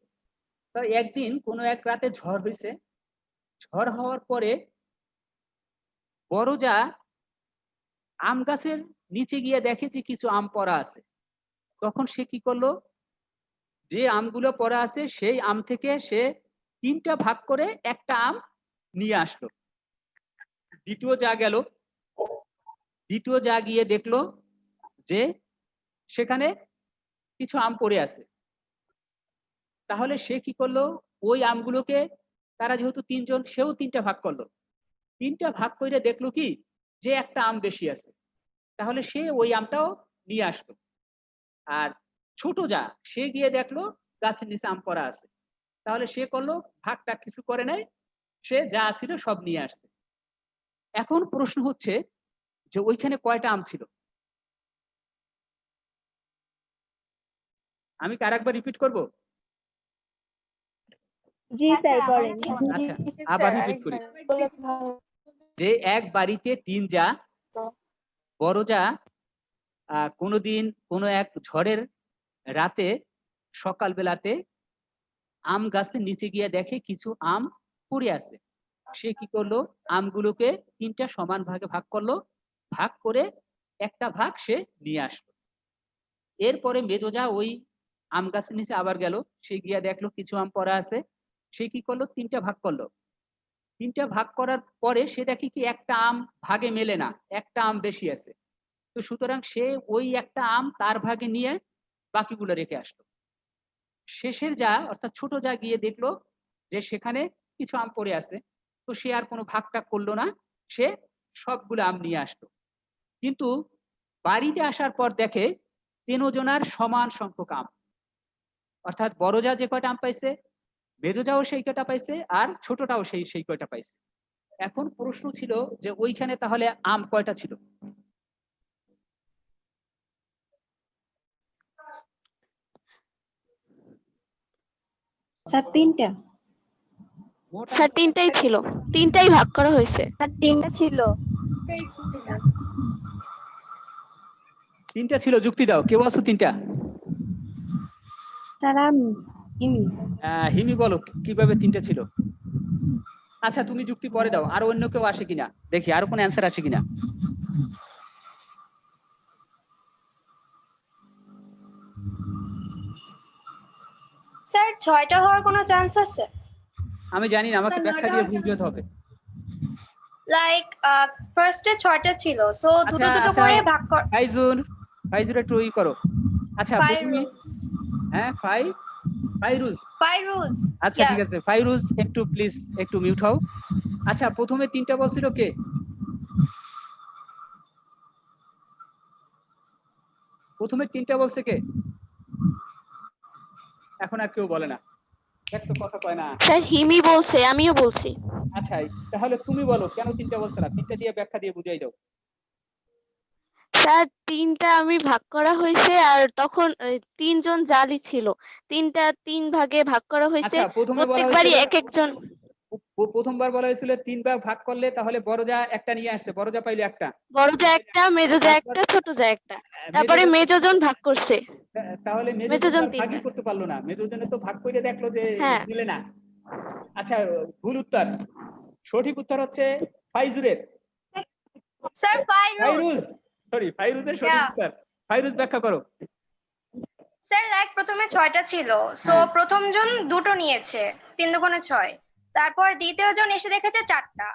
Speaker 1: তো একদিন কোনো এক রাতে ঝড় হয়েছে, ঝড় হওয়ার পরে বড় যা আম গাছের নিচে গিয়ে দেখে যে কিছু আম পড়া আছে। তখন সে কি করলো, যে আমগুলো পড়া আছে সেই আম থেকে সে তিনটা ভাগ করে একটা আম নিয়ে আসলো। দ্বিতীয় যা গিয়ে দেখলো যে সেখানে কিছু আম পড়ে আছে। তাহলে সে কি করলো, ওই আমগুলোকে, তারা যেহেতু তিনজন, সেও তিনটা ভাগ করলো। তিনটা ভাগ করে দেখলো কি যে একটা আম বেশি আছে, তাহলে সে ওই আমটাও নিয়ে আসলো। আর ছোট যা, সে গিয়ে দেখলো গাছের নিচে আম পড়া আছে, তাহলে সে করলো ভাগটা কিছু করে নাই, সে যা ছিল সব নিয়ে আসছে। এখন প্রশ্ন হচ্ছে যে ওইখানে কয়টা আম ছিল? আমি কি আরেকবার রিপিট করব?
Speaker 9: জি স্যার করেন।
Speaker 1: আচ্ছা, আবার রিপিট করি। যে এক বাড়িতে তিন যা, বড় যা কোনোদিন কোনো এক ঝড়ের রাতে সকালবেলাতে আম গাছের নিচে গিয়ে দেখে কিছু আম পড়ে আছে। সে কি করলো, আমগুলোকে তিনটা সমান ভাগে ভাগ করলো, ভাগ করে একটা ভাগ সে নিয়ে আসলো। এরপরে মেজো যা ওই আম গাছের নিচে আবার গেল, সে গিয়া দেখলো কিছু আম পড়া আছে, সে কি করলো, তিনটা ভাগ করলো। তিনটা ভাগ করার পরে সে দেখে কি একটা আম ভাগে মেলে না, একটা আম বেশি আছে। তো সুতরাং সে ওই একটা আম তার ভাগে নিয়ে বাকিগুলো রেখে আসলো। শেষের যা অর্থাৎ ছোট যা গিয়ে দেখলো যে সেখানে কিছু আম পড়ে আছে, তো সে আর কোনো ভাগ টাগ করলো না, সে সবগুলো আম নিয়ে আসলো। কিন্তু বাড়িতে আসার পর দেখে তিনজনার সমান সংখ্যক আম, অর্থাৎ বড় যা যে কয়টা আম পাইছে, মেজো যাও সেই কয়টা পাইছে, আর ছোটটাও সেই কয়টা পাইছে। এখন প্রশ্ন ছিল যে ওইখানে তাহলে আম কয়টা ছিল?
Speaker 8: স্যার তিনটা।
Speaker 7: স্যার তিনটাই ছিল, তিনটাই ভাগ করা হয়েছে।
Speaker 9: স্যার তিনটা ছিল।
Speaker 1: তিনটা ছিল, যুক্তি দাও, কেউ আছো তিনটা?
Speaker 8: স্যার আমি
Speaker 1: হিমি বলো কিভাবে তিনটা ছিল। আচ্ছা, তুমি যুক্তি পরে দাও, আর অন্য কেউ আসে কিনা দেখি, আর কোনো অ্যান্সার আসে কিনা।
Speaker 3: স্যার 6টা হওয়ার কোনো চান্স আছে?
Speaker 1: আমি জানি না, আমাকে ব্যাখ্যা দিয়ে বুঝতে হবে।
Speaker 3: লাইক ফার্স্টে 6টা ছিল, সো দুটো দুটো
Speaker 1: আচ্ছা,
Speaker 3: করে ভাগ কর।
Speaker 1: ফাইজুর একটু ই করো। আচ্ছা, প্রথমে হ্যাঁ ফাইরুজ। আচ্ছা ঠিক আছে, ফাইরুজ একটু প্লিজ একটু মিউট হও। আচ্ছা, প্রথমে তিনটা বলছিল কে? প্রথমে তিনটা বলছে কে? এখন আর কেউ বলে না, দেখছো কথা কয় না।
Speaker 7: স্যার হিমি বলছে, আমিও বলছি।
Speaker 1: আচ্ছা, তাহলে তুমি বলো কেন তিনটা বলছে না, তিনটা দিয়ে ব্যাখ্যা দিয়ে বুঝাই দাও।
Speaker 7: স্যার তিনটা আমি ভাগ করা হয়েছে, আর তখন তিনজন জালি ছিল, তিন ভাগে ভাগ করা হয়েছে,
Speaker 1: আচ্ছা, প্রথমে বলা
Speaker 7: প্রত্যেকবারই
Speaker 1: হয়েছে
Speaker 7: এক একজন।
Speaker 1: প্রথমবার বলা হয়েছিল 3 ভাগ ভাগ করলে তাহলে বড় যা একটা নিয়ে আসছে, বড় যা পাইলো একটা,
Speaker 6: বড় যা একটা, মেজো যা
Speaker 1: তারপর
Speaker 6: একটা, ছোট যা একটা,
Speaker 1: মেজো
Speaker 6: তারপরে
Speaker 1: যা-
Speaker 6: মেজোজন ভাগ করছে।
Speaker 1: তাহলে মেজো
Speaker 6: মেজোজন
Speaker 1: জন ভাগই
Speaker 6: তিনটা।
Speaker 1: করতে পারলো না, মেজো জনে তো ভাগ করে দেখলো যে
Speaker 6: হ্যাঁ।
Speaker 1: মিলে না। আচ্ছা, ভুল উত্তর। সঠিক উত্তর হচ্ছে ফাইজুরের।
Speaker 9: স্যার
Speaker 1: ফাইরুজ, সরি, ফাইরুজের সঠিক
Speaker 9: Yeah.
Speaker 1: উত্তর। ফাইরুজ ব্যাখ্যা করো।
Speaker 9: স্যার লাইক প্রথমে 6টা ছিল, সো
Speaker 1: হ্যাঁ।
Speaker 9: প্রথম জন 2টো নিয়েছে, 3 দুগুণে 6। তারপর দ্বিতীয় জন এসে দেখেছে 4টা,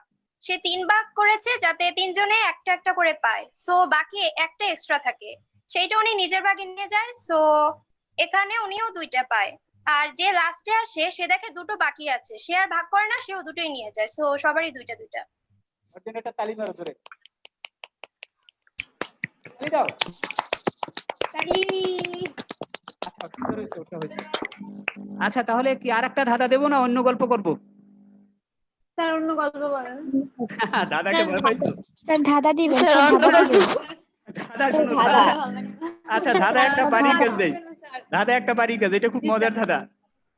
Speaker 9: সে 3 ভাগ করেছে যাতে 3 জনে একটা একটা করে পায়, সো বাকি একটা এক্সট্রা থাকে, সেইটা উনি নিজের ভাগে নিয়ে যায়, সো এখানে উনিও 2টা পায়। আর যে লাস্টে আসে সে দেখে 2টো বাকি আছে, সে আর ভাগ করে না, সেও 2টোই নিয়ে যায়, সো সবারই 2টা 2টা।
Speaker 1: ওর জন্য একটা তালি মারো ধরে, তালি দাও। আচ্ছা, সুন্দর হয়েছে, ওটা হয়েছে। আচ্ছা, তাহলে কি আরেকটা ধাঁধা দেবো না অন্য গল্প করবো?
Speaker 9: স্যার অন্য গল্প বলেন।
Speaker 1: দাদাকে ভয় পাইছো?
Speaker 2: স্যার ধাঁধা দিবেন,
Speaker 6: স্যার,
Speaker 2: স্যার
Speaker 6: অন্য
Speaker 2: ধাঁধা
Speaker 6: গল্প।
Speaker 2: দিবেন।
Speaker 1: দাদা শোনো,
Speaker 2: ধাঁধা।
Speaker 1: আচ্ছা,
Speaker 2: স্যার,
Speaker 1: দাদা একটা বাড়ি
Speaker 2: ধাঁধা।
Speaker 1: কাজ দেই, দাদা একটা বাড়ি কাজ, এটা খুব মজার ধাঁধা,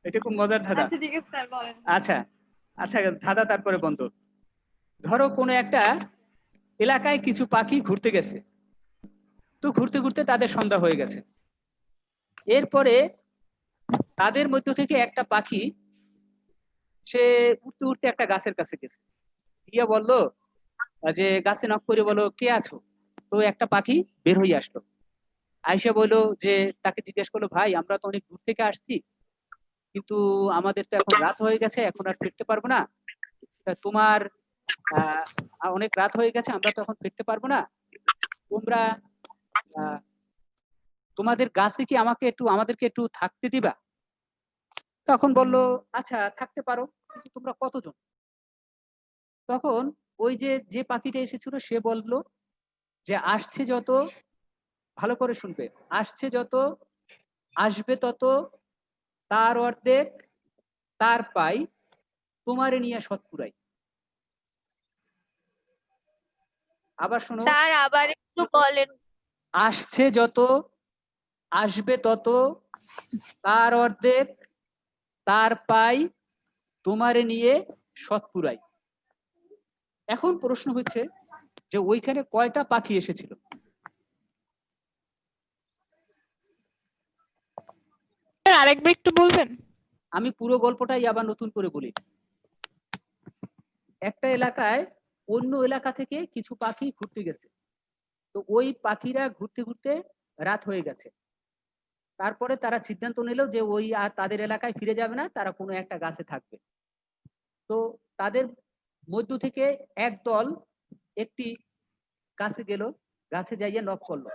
Speaker 1: এটা খুব মজার ধাঁধা।
Speaker 9: আচ্ছা ঠিক আছে স্যার বলেন।
Speaker 1: আচ্ছা আচ্ছা, ধাঁধা তারপরে বন্ধ। ধরো কোনো একটা এলাকায় কিছু পাখি ঘুরতে গেছে, তো ঘুরতে ঘুরতে তাদের সন্ধ্যা হয়ে গেছে। এরপরে তাদের মধ্য থেকে একটা পাখি সে উঠতে উঠতে একটা গাছের কাছে গেছে, গিয়ে বললো যে গাছে নক করে বলো কে আছো। তো একটা পাখি বের হয়ে আসলো, আইসা বললো যে, তাকে জিজ্ঞেস করলো, ভাই আমরা তো অনেক দূর থেকে আসছি, কিন্তু আমাদের তো এখন রাত হয়ে গেছে, এখন আর ফিরতে পারবো না, তা তোমার অনেক রাত হয়ে গেছে, আমরা তো এখন ফিরতে পারবো না, তোমরা তোমাদের গাছে কি আমাদেরকে একটু থাকতে দিবা? তখন বলল, আচ্ছা থাকতে পারো, কিন্তু তোমরা কতজন? তখন ওই যে পাখিটা এসেছিল সে বলল যে, আসছে যত, ভালো করে শুনবে, আসছে যত, আসবে তত, তার অর্ধেক, তার পাই, তোমারে নিয়ে সৎপুরাই। আবার শোনো,
Speaker 9: স্যার আবার একটু বলেন।
Speaker 1: আসছে যত, আসবে তত, তার অর্ধেক, তার পাই, তোমারে নিয়ে সৎপুরাই। এখন প্রশ্ন হচ্ছে যে ওইখানে কয়টা পাখি এসেছিল?
Speaker 7: স্যার আরেকবার একটু বলবেন?
Speaker 1: আমি পুরো গল্পটাই আবার নতুন করে বলি। একটা এলাকায় অন্য এলাকা থেকে কিছু পাখি ঘুরতে গেছে, তো ওই পাখিরা ঘুরতে ঘুরতে রাত হয়ে গেছে। তারপরে তারা সিদ্ধান্ত নিল যে ওই আর তাদের এলাকায় ফিরে যাবে না, তারা কোনো একটা গাছে থাকবে। তো তাদের মধ্য থেকে এক দল একটি গাছে গেল, গাছে যাইয়া নক করলো,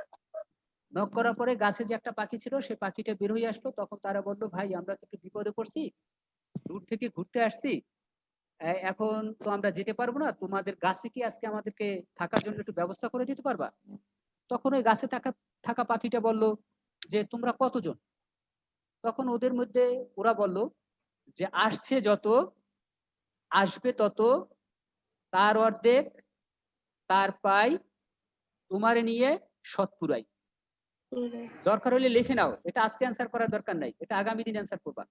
Speaker 1: নক করার পরে গাছে যে একটা পাখি ছিল সে পাখিটা বের হয়ে আসলো। তখন তারা বললো, ভাই আমরা তো একটু বিপদে পড়ছি, দূর থেকে ঘুরতে আসছি, এখন তো আমরা যেতে পারবো না, তোমাদের গাছে কি আজকে আমাদেরকে থাকার জন্য একটু ব্যবস্থা করে দিতে পারবা? তখন ওই গাছে থাকা পাখিটা বলল যে, তোমরা কতজন? তখন ওদের মধ্যে ওরা বলল যে, আসছে যত, আসবে তত, তার অর্ধেক, তার পাই, তোমারে নিয়ে সৎপুরাই। দরকার হলে লিখে নাও, এটা আজকে অ্যান্সার করার দরকার নাই, এটা আগামী দিন অ্যান্সার করবা।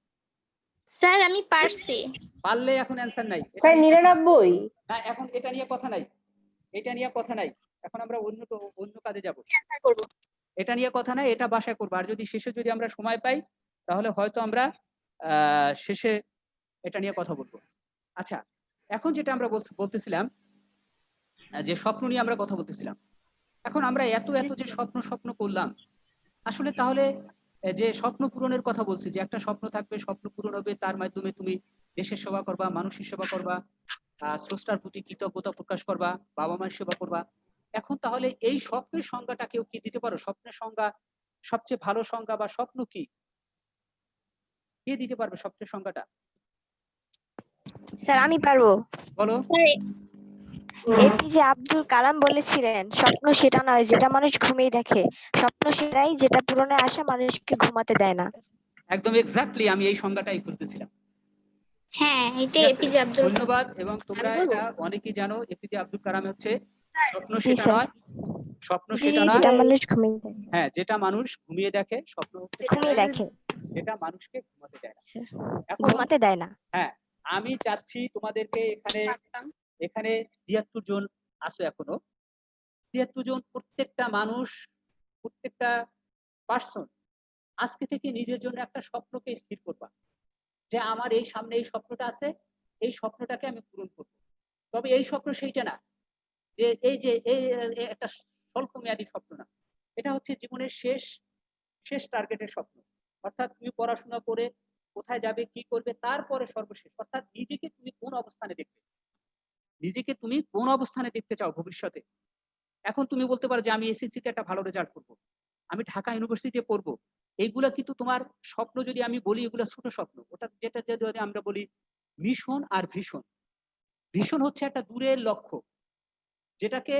Speaker 9: স্যার আমি পারছি।
Speaker 1: পারলে এখন অ্যান্সার নাই,
Speaker 10: স্যার 99।
Speaker 1: না এখন এটা নিয়ে কথা নাই, এটা নিয়ে কথা নাই, এখন আমরা অন্য কাজে যাব। এটা নিয়ে কথা নাই, এটা বাসায় করবো। আর যদি শেষে যদি আমরা সময় পাই তাহলে হয়তো আমরা শেষে এটা নিয়ে কথা বলবো। আচ্ছা, এখন যেটা আমরা বলতেছিলাম যে স্বপ্ন নিয়ে আমরা কথা বলতেছিলাম। এখন আমরা এত যে স্বপ্ন করলাম, আসলে তাহলে যে স্বপ্ন পূরণের কথা বলছি, যে একটা স্বপ্ন থাকবে, স্বপ্ন পূরণ হবে, তার মাধ্যমে তুমি দেশের সেবা করবা, মানুষের সেবা করবা, স্রষ্টার প্রতি কৃতজ্ঞতা প্রকাশ করবা, বাবা মায়ের সেবা করবা। এখন তাহলে এই স্বপ্নের সংজ্ঞাটা কেউ কি দিতে পারো? স্বপ্নের সংজ্ঞা, সবচেয়ে ভালো সংজ্ঞা বা স্বপ্ন কি, কে দিতে পারবে স্বপ্নের সংজ্ঞাটা?
Speaker 2: স্যার আমি পারবো।
Speaker 1: বলো।
Speaker 2: এপিজে আব্দুল কালাম বলেছিলেন, স্বপ্ন সেটা নয় যেটা মানুষ ঘুমিয়ে দেখে, স্বপ্ন সেটাই যেটা পূরণের আশা মানুষকে ঘুমাতে দেয় না।
Speaker 1: একদম এক্স্যাক্টলি, আমি এই সংজ্ঞাটাই খুঁজতেছিলাম।
Speaker 9: হ্যাঁ, এটা এপিজে আব্দুল।
Speaker 1: ধন্যবাদ। এবং তোমরা এটা অনেকেই জানো, এপিজে আব্দুল কালাম হচ্ছে স্বপ্ন
Speaker 2: জি
Speaker 1: সেটা
Speaker 2: স্যার।
Speaker 1: নয়, স্বপ্ন সেটা নয়,
Speaker 2: যেটা মানুষ ঘুমিয়ে দেখে।
Speaker 1: হ্যাঁ, যেটা মানুষ ঘুমিয়ে দেখে, স্বপ্ন হচ্ছে
Speaker 2: ঘুমিয়ে দেখে,
Speaker 1: যেটা মানুষকে ঘুমাতে দেয় না।
Speaker 2: ঘুমাতে দেয় না।
Speaker 1: হ্যাঁ, আমি চাচ্ছি তোমাদেরকে এখানে এখানে ৭৬ জন আসো এখনো, ৭৬ জন প্রত্যেকটা মানুষ, প্রত্যেকটা পার্সন আজকে থেকে নিজের জন্য একটা স্বপ্নকে স্থির করবা যে আমার এই সামনে এই স্বপ্নটা আছে, এই স্বপ্নটাকে আমি পূরণ করব। তবে এই স্বপ্ন সেইটা না যে এই যে এই একটা স্বল্পমেয়াদী স্বপ্ন না, এটা হচ্ছে জীবনের শেষ শেষ টার্গেটের স্বপ্ন। অর্থাৎ তুমি পড়াশোনা করে কোথায় যাবে, কি করবে, তারপরে সর্বশেষ অর্থাৎ নিজেকে তুমি কোন অবস্থানে দেখবে, নিজেকে তুমি কোন অবস্থানে দেখতে চাও ভবিষ্যতে। এখন তুমি বলতে পারো যে আমি এসএসসিতে একটা ভালো রেজাল্ট করব, আমি ঢাকা ইউনিভার্সিটিতে পড়বো। এইগুলা কিন্তু তোমার স্বপ্ন যদি আমি বলি এগুলা ছোট স্বপ্ন। ওটা যেটা যদি আমরা বলি মিশন আর ভিশন, ভিশন হচ্ছে একটা দূরের লক্ষ্য যেটাকে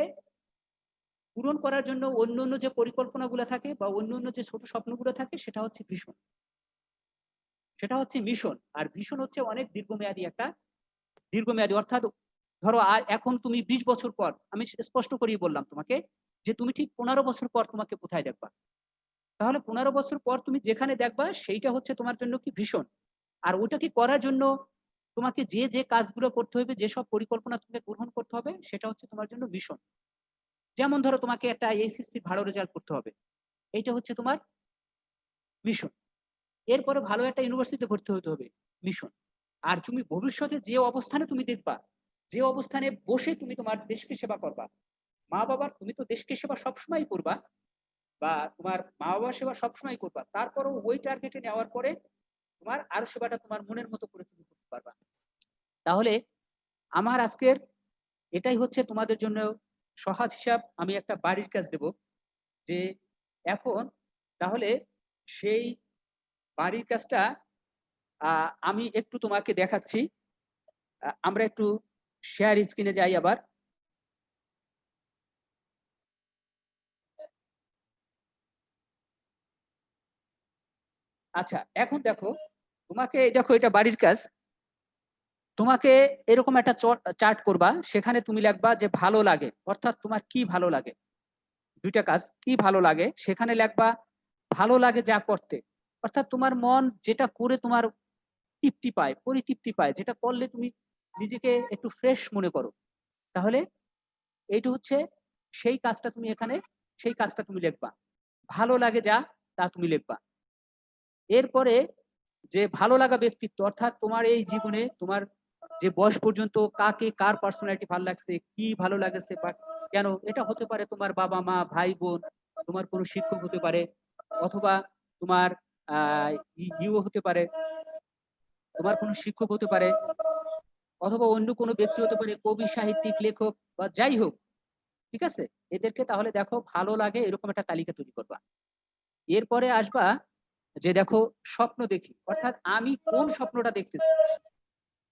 Speaker 1: পূরণ করার জন্য অন্য অন্য যে পরিকল্পনাগুলো থাকে বা অন্য অন্য যে ছোট স্বপ্নগুলো থাকে সেটা হচ্ছে ভিশন, সেটা হচ্ছে মিশন। আর ভিশন হচ্ছে অনেক দীর্ঘমেয়াদী একটা দীর্ঘমেয়াদী অর্থাৎ ধরো আর এখন তুমি 20 বছর পর, আমি স্পষ্ট করেই বললাম তোমাকে যে তুমি ঠিক 15 বছর পর তোমাকে কোথায় দেখবা। তাহলে 15 বছর পর তুমি যেখানে দেখবা সেইটা হচ্ছে তোমার জন্য কি ভিশন। আর ওটাকে করার জন্য তোমাকে যে যে কাজগুলো করতে হবে, যেসব পরিকল্পনা তোমাকে গ্রহণ করতে হবে সেটা হচ্ছে তোমার জন্য মিশন। যেমন ধরো তোমাকে একটা এসএসসি ভালো রেজাল্ট করতে হবে, এইটা হচ্ছে তোমার মিশন। এরপরে ভালো একটা ইউনিভার্সিটিতে ভর্তি হতে হবে, মিশন। আর তুমি ভবিষ্যতে যে অবস্থানে তুমি দেখবা, যে অবস্থানে বসে তুমি তোমার দেশকে সেবা করবা, মা বাবার তুমি তো দেশকে সেবা সবসময় করবা বা তোমার মা বাবার সেবা সবসময় করবা, তারপরও ওই টার্গেটে নেওয়ার পরে তোমার আরো সেবাটা তোমার মনের মতো করে তুমি করতে পারবা। তাহলে আমার আজকের এটাই হচ্ছে তোমাদের জন্য সহজ হিসাব। আমি একটা বাড়ির কাজ দেব যে এখন তাহলে সেই বাড়ির কাজটা আমি একটু তোমাকে দেখাচ্ছি। আমরা একটু শেয়ার স্ক্রিনে যাই আবার। আচ্ছা এখন দেখো, তোমাকে দেখো এটা বাড়ির কাজ। তোমাকে এরকম একটা চার্ট করবা, সেখানে তুমি লিখবা যে ভালো লাগে, অর্থাৎ তোমার কি ভালো লাগে। দুইটা কাজ, কি ভালো লাগে সেখানে লিখবা ভালো লাগে যা করতে, অর্থাৎ তোমার মন যেটা করে তোমার তৃপ্তি পায়, পরিতৃপ্তি পায়, যেটা করলে তুমি নিজেকে একটু ফ্রেশ মনে করো, তাহলে এইটা হচ্ছে সেই কাজটা তুমি এখানে সেই কাজটা তুমি লিখবা। ভালো লাগে যা তা তুমি লিখবা। এরপরে যে ভালো লাগা ব্যক্তিত্ব, অর্থাৎ তোমার এই জীবনে তোমার যে বয়স পর্যন্ত কাকে কার পার্সোনালিটি ভালো লাগছে, কি ভালো লাগছে বা কেন, এটা হতে পারে তোমার বাবা মা ভাই বোন, তোমার কোনো শিক্ষক হতে পারে, অথবা তোমার ইউ হতে পারে, তোমার কোনো শিক্ষক হতে পারে, অথবা অন্য কোনো ব্যক্তি হতে পারে, কবি সাহিত্যিক লেখক বা যাই হোক, ঠিক আছে। এদেরকে তাহলে দেখো ভালো লাগে এরকম একটা তালিকা তৈরি করবা। এরপরে আসবা যে দেখো স্বপ্ন দেখি, অর্থাৎ আমি কোন স্বপ্নটা দেখতেছি,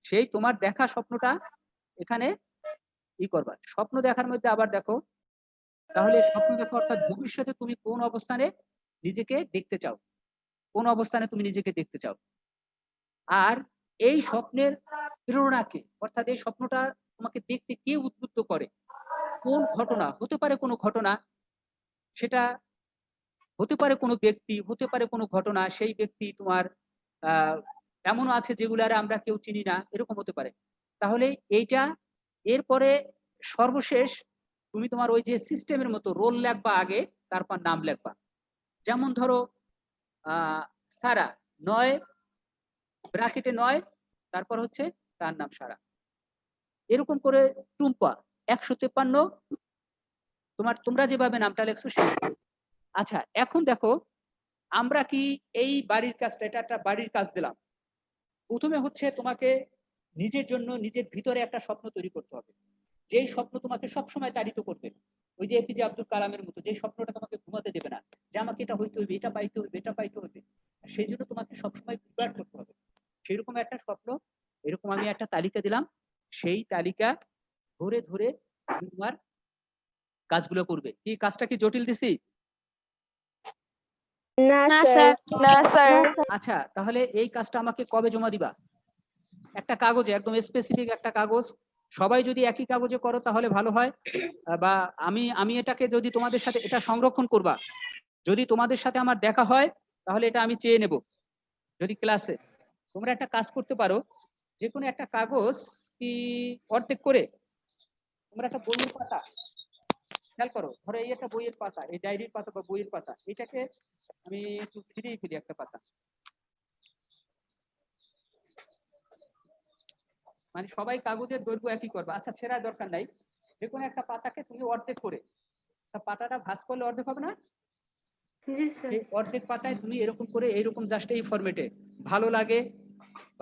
Speaker 1: সেই তোমার দেখা স্বপ্নটা এখানে ই করবা। স্বপ্ন দেখার মধ্যে আবার দেখো, তাহলে স্বপ্ন দেখো অর্থাৎ ভবিষ্যতে তুমি কোন অবস্থানে নিজেকে দেখতে চাও, কোন অবস্থানে তুমি নিজেকে দেখতে চাও। আর এই স্বপ্নের প্রেরণাকে, অর্থাৎ এই স্বপ্নটা তোমাকে দেখতে কে উদ্বুদ্ধ করে, কোন ঘটনা হতে পারে, কোনো ঘটনা, সেটা হতে পারে কোনো ব্যক্তি, হতে পারে কোনো ঘটনা, সেই ব্যক্তি তোমার এমনও আছে যেগুলারে আমরা কেউ চিনি না, এরকম হতে পারে। তাহলে এইটা এরপরে সর্বশেষ তুমি তোমার ওই যে সিস্টেমের মতো রোল লেখবা আগে, তারপর নাম লেখবা। যেমন ধরো সারা 9 ব্র্যাকেটে 9, তারপর হচ্ছে তার নাম সারা, এরকম করে টুম্পা 153, তোমরা যেভাবে নামটা লেখছো সেই। আচ্ছা এখন দেখো আমরা কি এই বাড়ির কাজটা, এটা একটা বাড়ির কাজ দিলাম। প্রথমে হচ্ছে তোমাকে নিজের জন্য নিজের ভিতরে একটা স্বপ্ন তৈরি করতে হবে, যেই স্বপ্ন তোমাকে সবসময় তাড়িত করবে। ওই যে এপিজে আব্দুল কালামের মতো, যে স্বপ্নটা তোমাকে ঘুমাতে দেবে না, যে আমাকে এটা হইতে হইবে, এটা পাইতে হইবে, এটা পাইতে হইবে, সেই জন্য তোমাকে সবসময় প্রিপেয়ার করতে হবে। সেরকম একটা স্বপ্ন, এরকম আমি একটা তালিকা দিলাম, সেই তালিকা ধরে ধরে তোমার কাজগুলো করবে। কি কাজটা কি জটিল দিছি?
Speaker 2: না স্যার, না স্যার।
Speaker 1: আচ্ছা তাহলে এই কাজটা আমাকে কবে জমা দিবা? একটা কাগজে, একদম স্পেসিফিক একটা কাগজ। সবাই যদি একই কাগজে করো তাহলে ভালো হয়, বা আমি এটাকে যদি তোমাদের সাথে এটা সংরক্ষণ করবা, যদি তোমাদের সাথে আমার দেখা হয় তাহলে এটা আমি চেয়ে নেব। যদি ক্লাসে তোমরা একটা কাজ করতে পারো, যে কোনো একটা কাগজ কি অর্ধেক করে তোমরা একটা বইয়ের পাতা, খেয়াল করো, ধরো এই একটা বইয়ের পাতা, এই ডায়েরির পাতা বা বইয়ের পাতা, এটাকে আমি একটু ছিঁড়েই ফেলি একটা পাতা, মানে সবাই কাগজের দৈর্ঘ্য একই করবে। আচ্ছা, ছেঁড়ার দরকার নাই, যে কোনো একটা পাতাকে তুমি অর্ধেক করে, তা পাতাটা ভাঁজ করলে অর্ধেক হবে না?
Speaker 6: জি স্যার।
Speaker 1: এই অর্ধেক পাতায় তুমি এরকম করে, এইরকম জাস্ট এই ফরম্যাটে, ভালো লাগে,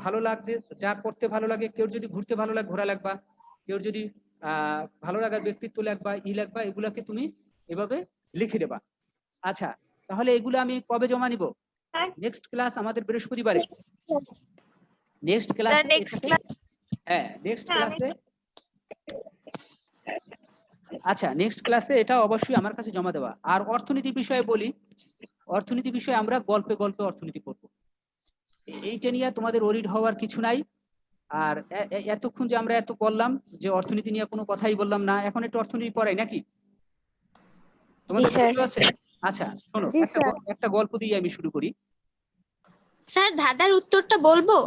Speaker 1: ভালো লাগতে যা করতে ভালো লাগে, কেউ যদি ঘুরতে ভালো লাগে ঘোরা লাগবা, কেউ যদি ভালো লাগার ব্যক্তিত্ব লাগবা, লাগবা, এগুলাকে তুমি এভাবে লিখে দেবা। আচ্ছা, তাহলে এগুলো আমি কবে জমা নিব? নেক্সট ক্লাস আমাদের বৃহস্পতিবারে। নেক্সট ক্লাসে হ্যাঁ, নেক্সট ক্লাসে, আচ্ছা নেক্সট ক্লাসে এটা অবশ্যই আমার কাছে জমা দেওয়া। আর অর্থনীতি বিষয়ে বলি, অর্থনীতি বিষয়ে আমরা গল্পে গল্পে অর্থনীতি করব, এইটা নিয়ে তোমাদের ওরিড হওয়ার কিছু নাই। আর এতক্ষণ যে আমরা এত বললাম যে অর্থনীতি নিয়ে কোনো কথাই বললাম না, এখন একটু অর্থনীতি পড়াই নাকি তোমাদের বুঝতে আছে? আচ্ছা শোনো, একটা গল্প দিয়ে আমি শুরু করি।
Speaker 3: স্যার দাদার উত্তরটা বলবো?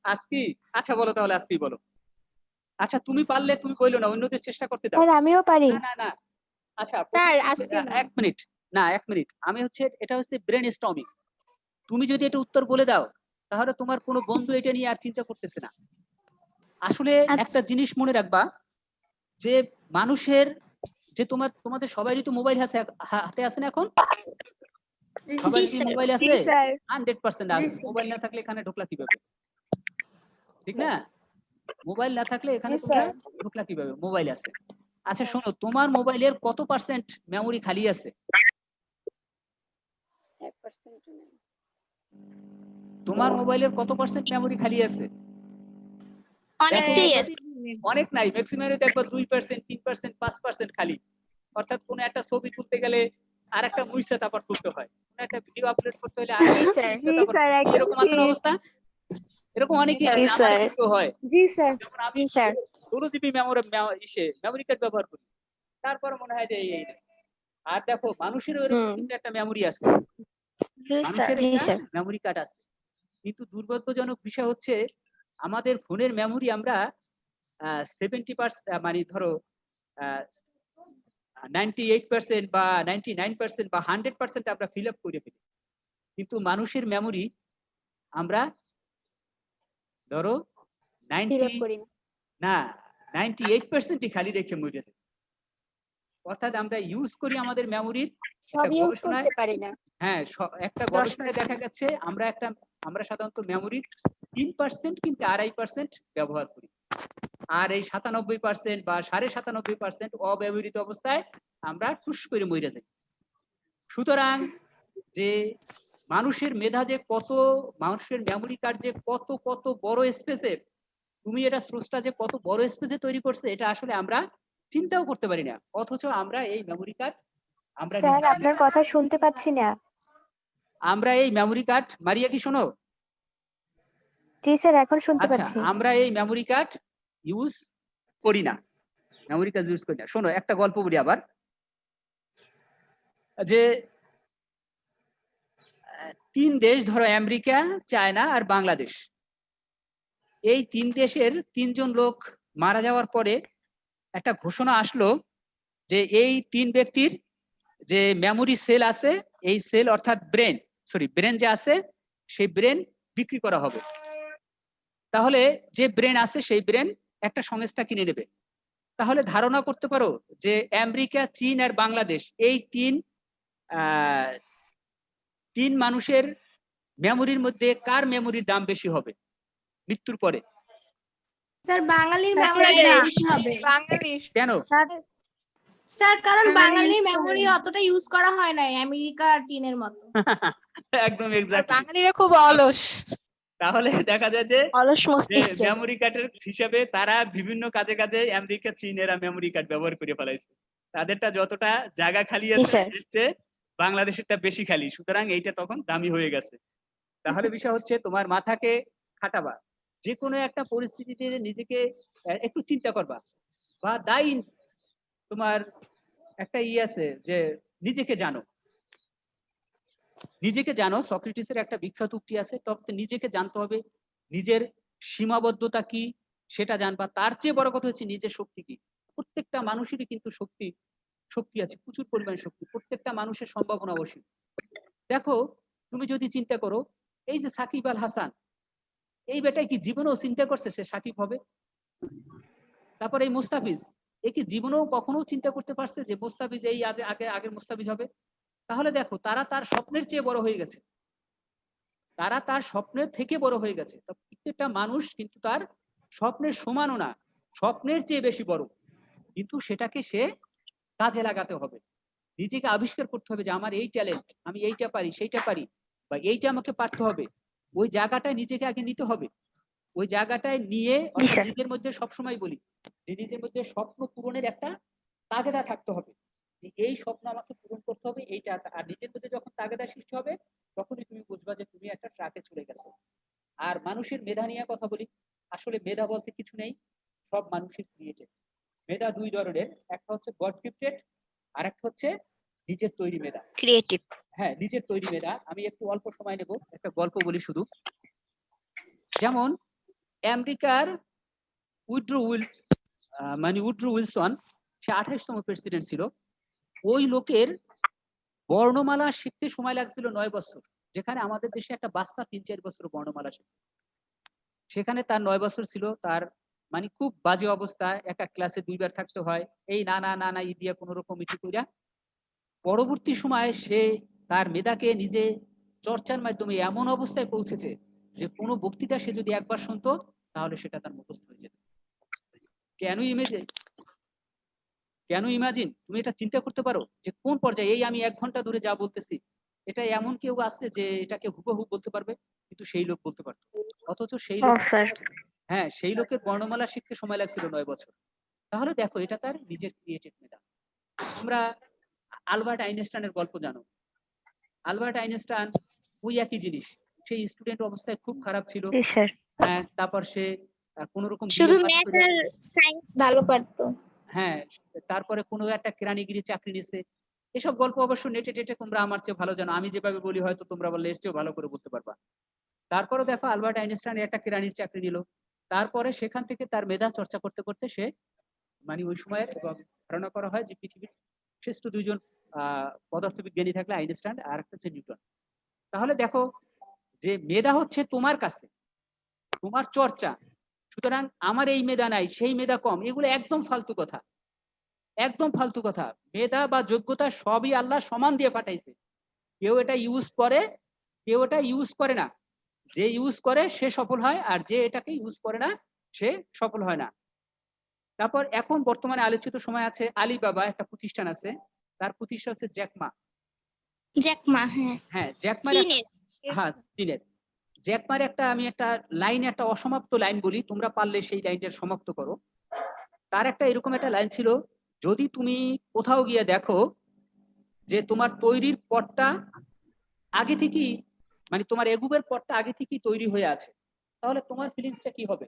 Speaker 1: আজকে আচ্ছা বলো, তাহলে আজকেই বলো। আচ্ছা তুমি পারলে তুমি বললো না, অন্যদের চেষ্টা করতে দাও।
Speaker 2: স্যার আমিও পারি।
Speaker 1: না না না, আচ্ছা
Speaker 3: স্যার আজকে
Speaker 1: এক মিনিট, না এক মিনিট, আমি হচ্ছে এটা হচ্ছে ব্রেন স্টর্মিং। তুমি যদি এটা উত্তর বলে দাও তাহলে তোমার কোনো বন্ধু এটা নিয়ে আর চিন্তা করতেছে না। আসলে একটা জিনিস মনে রাখবা, যে মানুষের, যে তোমাদের সবারই তো মোবাইল হাতে আছে না এখন? সবারই কি মোবাইল আছে? 100% আছে। মোবাইল না থাকলে এখানে ঢোকলা কিভাবে? ঠিক না? মোবাইল না থাকলে এখানে তোমরা ঢোকলা কিভাবে? মোবাইল আছে। আচ্ছা শোনো, তোমার মোবাইলের কত পার্সেন্ট মেমোরি খালি আছে? তোমার মোবাইলের কত পার্সেন্ট মেমোরি খালি আছে?
Speaker 3: অনেকটাই আছে।
Speaker 1: অনেক নাই, ম্যাক্সিমামে দেখবা 2%, 3%, 5% খালি। অর্থাৎ কোন একটা ছবি তুলতে গেলে আর একটা মুইসা তারপর তুলতে হয়, কোন একটা ভিডিও আপলোড করতে হলে আর এরকম আছে না অবস্থা? এরকম অনেকেই আছে, আমার কিন্তু হয়।
Speaker 6: জি স্যার।
Speaker 1: যেমন আমি 16 জিবি মেমোরি কার্ড ব্যবহার করি, তারপর মনে হয় যে এই। আর দেখো মানুষের এরকম কিন্তু একটা মেমোরি আছে, মানুষের একটা মেমোরি কার্ড আছে। কিন্তু দুর্ভাগ্যজনক বিষয় হচ্ছে আমাদের ফোনের মেমোরি আমরা 70%, মানে ধরো 98% বা 99% বা 100% আমরা ফিল আপ করে ফেলি। কিন্তু মানুষের মেমোরি আমরা ধরো 98% খালি রেখে মরে যাই। অর্থাৎ আমরা ইউজ করি আমাদের মেমোরির,
Speaker 2: সব ইউজ করতে পারি না।
Speaker 1: হ্যাঁ, একটা গবেষণায় দেখা গেছে আমরা সাধারণত মেমোরির 3% কিন্তু 2.5% ব্যবহার করি, আর এই 97% বা 97.5% অব্যবহৃত অবস্থায় আমরা টুস করে মরে যাই। সুতরাং যে মানুষের মেধা যে কত, মানুষের মেমোরি কার্ড যে কত কত বড় স্পেসের, তুমি এটা স্রষ্টা যে কত বড় স্পেসে তৈরি করছে, এটা আসলে আমরা চিন্তাও করতে পারি না। অথচ আমরা এই মেমোরি কার্ড, আমরা
Speaker 2: স্যার আপনার কথা শুনতে পাচ্ছি না।
Speaker 1: আমরা এই মেমোরি কার্ড, মারিয়া কি শোনো?
Speaker 2: জি স্যার এখন শুনতে
Speaker 1: আচ্ছা,
Speaker 2: পাচ্ছি।
Speaker 1: আমরা এই মেমোরি কার্ড ইউজ করি না, মেমোরি কার্ড ইউজ করি না। শোনো একটা গল্প বলি আবার, যে 3 দেশ, ধরো আমেরিকা, চায়না আর বাংলাদেশ, এই 3 দেশের 3 জন লোক মারা যাওয়ার পরে একটা ঘোষণা আসলো যে এই 3 ব্যক্তির যে মেমোরি সেল আছে, এই সেল অর্থাৎ ব্রেন যে আছে, সেই ব্রেন বিক্রি করা হবে। তাহলে যে ব্রেন আছে সেই ব্রেন একটা সংস্থা কিনে নেবে। তাহলে ধারণা করতে পারো যে আমেরিকা, চীন আর বাংলাদেশ, এই তিন মানুষের মেমোরির মধ্যে কার মেমোরির দাম বেশি হবে মৃত্যুর পরে?
Speaker 3: স্যার বাঙালির
Speaker 2: স্যার,
Speaker 3: মেমোরি
Speaker 2: বাংলাদেশ।
Speaker 3: বেশি হবে।
Speaker 6: বাংলাদেশ।
Speaker 1: কেন?
Speaker 3: স্যার কারণ বাঙালির মেমোরি অতটা ইউজ করা হয় না আমেরিকা আর চীনের মতো।
Speaker 1: একদম
Speaker 7: আর
Speaker 1: এক্স্যাক্টলি।
Speaker 7: বাঙালিরা খুব অলস।
Speaker 1: তাহলে দেখা যায় যে
Speaker 2: অলস মস্তিষ্কে।
Speaker 1: মেমোরি কার্ডের হিসাবে তারা বিভিন্ন কাজে কাজে আমেরিকা, চীন এরা মেমোরি কার্ড ব্যবহার করে ফেলাইছে। তাদেরটা যতটা জায়গা খালি আছে এর চেয়ে বাংলাদেশেরটা বেশি খালি, সুতরাং এইটা তখন দামি হয়ে গেছে। তাহলে বিষয় হচ্ছে তোমার মাথাকে খাটাবা, যে কোনো একটা পরিস্থিতিতে নিজেকে একটু চিন্তা করবা, বা তোমার একটা আছে যে নিজেকে জানো, নিজেকে জানো। সক্রেটিসের একটা বিখ্যাত উক্তি আছে, তবে নিজেকে জানতে হবে, নিজের সীমাবদ্ধতা কি সেটা জানবা। তার চেয়ে বড় কথা হচ্ছে নিজের শক্তি কি। প্রত্যেকটা মানুষেরই কিন্তু শক্তি আছে, প্রচুর পরিমাণে শক্তি। প্রত্যেকটা মানুষের সম্ভাবনা অসীম। দেখো তুমি যদি চিন্তা করো, এই যে সাকিব আল হাসান, এই বেটাই কি জীবনেও চিন্তা করছে সে সাকিব হবে? তারপর এই মুস্তাফিজ, এ কি জীবনেও কখনো চিন্তা করতে পারছে যে মুস্তাফিজ এই আগের মুস্তাফিজ হবে? তাহলে দেখো তারা তার স্বপ্নের চেয়ে বড় হয়ে গেছে, তারা তার স্বপ্নের থেকে বড় হয়ে গেছে। প্রত্যেকটা মানুষ কিন্তু তার স্বপ্নের সমানও না, স্বপ্নের চেয়ে বেশি বড়, কিন্তু সেটাকে সে কাজে লাগাতে হবে, নিজেকে আবিষ্কার করতে হবে যে আমার এই ট্যালেন্ট, আমি এইটা পারি সেইটা পারি, বা এইটা আমাকে পারতে হবে। ওই জায়গাটায় নিজেকে আগে নিতে হবে। ওই জায়গাটায় নিয়ে নিজের মধ্যে সবসময় বলি যে নিজের মধ্যে স্বপ্ন পূরণের একটা তাগেদা থাকতে হবে, যে এই স্বপ্ন আমাকে পূরণ করতে হবে এইটা। আর নিজের মধ্যে যখন তাগেদা সৃষ্টি হবে তখনই তুমি বুঝবা যে তুমি একটা ট্রাকে চলে গেছো। আর মানুষের মেধা নিয়ে কথা বলি, আসলে মেধা বলতে কিছু নেই, সব মানুষের ক্রিয়েটেড। মেধা দুই ধরনের, একটা হচ্ছে গড গিফটেড, আর একটা হচ্ছে নিজের তৈরি মেধা,
Speaker 5: ক্রিয়েটিভ।
Speaker 1: হ্যাঁ নিজের তৈরি মেধা। আমি একটু অল্প সময় নেব, একটা গল্প বলি শুধু। যেমন আমেরিকার উড্রো উইলসন, সে 28তম প্রেসিডেন্ট ছিল। ওই লোকের বর্ণমালা শিখতে সময় লাগছিল 9 বছর, যেখানে আমাদের দেশে একটা বাচ্চা 3-4 বছর বর্ণমালা শিখে, সেখানে তার 9 বছর ছিল। তার মানে খুব বাজে অবস্থা, একটা ক্লাসে 2 বার থাকতে হয়, এই না না না না ই দিয়া কোন রকম ইটি কইরা। পরবর্তী সময়ে সে তার মেধাকে নিজে চর্চার মাধ্যমে এমন অবস্থায় পৌঁছেছে যে কোনো বক্তৃতা সে যদি একবার শুনতো তাহলে সেটা তার মুখস্থ হয়ে যেত। কেন ইমাজিন, তুমি এটা চিন্তা করতে পারো যে কোন পর্যায়ে, এই আমি 1 ঘন্টা ধরে যা বলতেছি এটা এমন কেউ আছে যে এটাকে হুবহু বলতে পারবে, কিন্তু সেই লোক বলতে পারতো। অথচ সেই লোক, হ্যাঁ সেই লোকের বর্ণমালা শিখতে সময় লাগছিল 9 বছর। তাহলে দেখো এটা তার নিজের ক্রিয়েটিভ মেধা। তোমরা আলবার্ট আইনস্টাইনের গল্প জানো। আলবার্ট আইনস্টাইন ওই একই জিনিস, সেই স্টুডেন্ট অবস্থায় খুব খারাপ ছিল, তারপর সে কোন রকম
Speaker 5: শুধু ম্যাথ আর সায়েন্স ভালো পারতো।
Speaker 1: হ্যাঁ, তারপরে কোনো একটা কেরানিগিরি চাকরি নিছে। এসব গল্প অবশ্য নেটে টেটে তোমরা আমার চেয়ে ভালো জানো, আমি যেভাবে বলি হয়তো তোমরা বললে এর চেয়েও ভালো করে বলতে পারবা। তারপরে দেখো আলবার্ট আইনস্টাইন একটা কেরানির চাকরি নিল, তারপরে সেখান থেকে তার মেধা চর্চা করতে করতে সে মানে ওই সময়ের, এবং ধারণা করা হয় যে পৃথিবীর শ্রেষ্ঠ 2 জন পদার্থবিজ্ঞানী থাকলে আইনস্টাইন আর একটা হচ্ছে নিউটন। তাহলে দেখো যে মেধা হচ্ছে তোমার কাছে, তোমার চর্চা। সুতরাং আমার এই মেধা নাই, সেই মেধা কম, এগুলো একদম ফালতু কথা, একদম ফালতু কথা। মেধা বা যোগ্যতা সবই আল্লাহ সমান দিয়ে পাঠাইছে। কেউ এটা ইউজ করে, কেউ এটা ইউজ করে না। যে ইউজ করে সে সফল হয়, আর যে এটাকে ইউজ করে না সে সফল হয় না। তারপর এখন বর্তমানে আলোচিত সময় আছে আলিবাবা, একটা প্রতিষ্ঠান আছে, তার প্রতিষ্ঠা হচ্ছে জ্যাকমা। হ্যাঁ জ্যাকমার, হ্যাঁ চীনের। জ্যাকমার আমি একটা লাইন, একটা অসমাপ্ত লাইন বলি, তোমরা পারলে সেই লাইনটা সমাপ্ত করো। তার একটা এরকম একটা লাইন ছিল, যদি তুমি কোথাও গিয়ে দেখো যে তোমার তৈরির পথটা আগে থেকেই, মানে তোমার এগুবের পথটা আগে থেকেই তৈরি হয়ে আছে, তাহলে তোমার ফিলিংসটা কি হবে?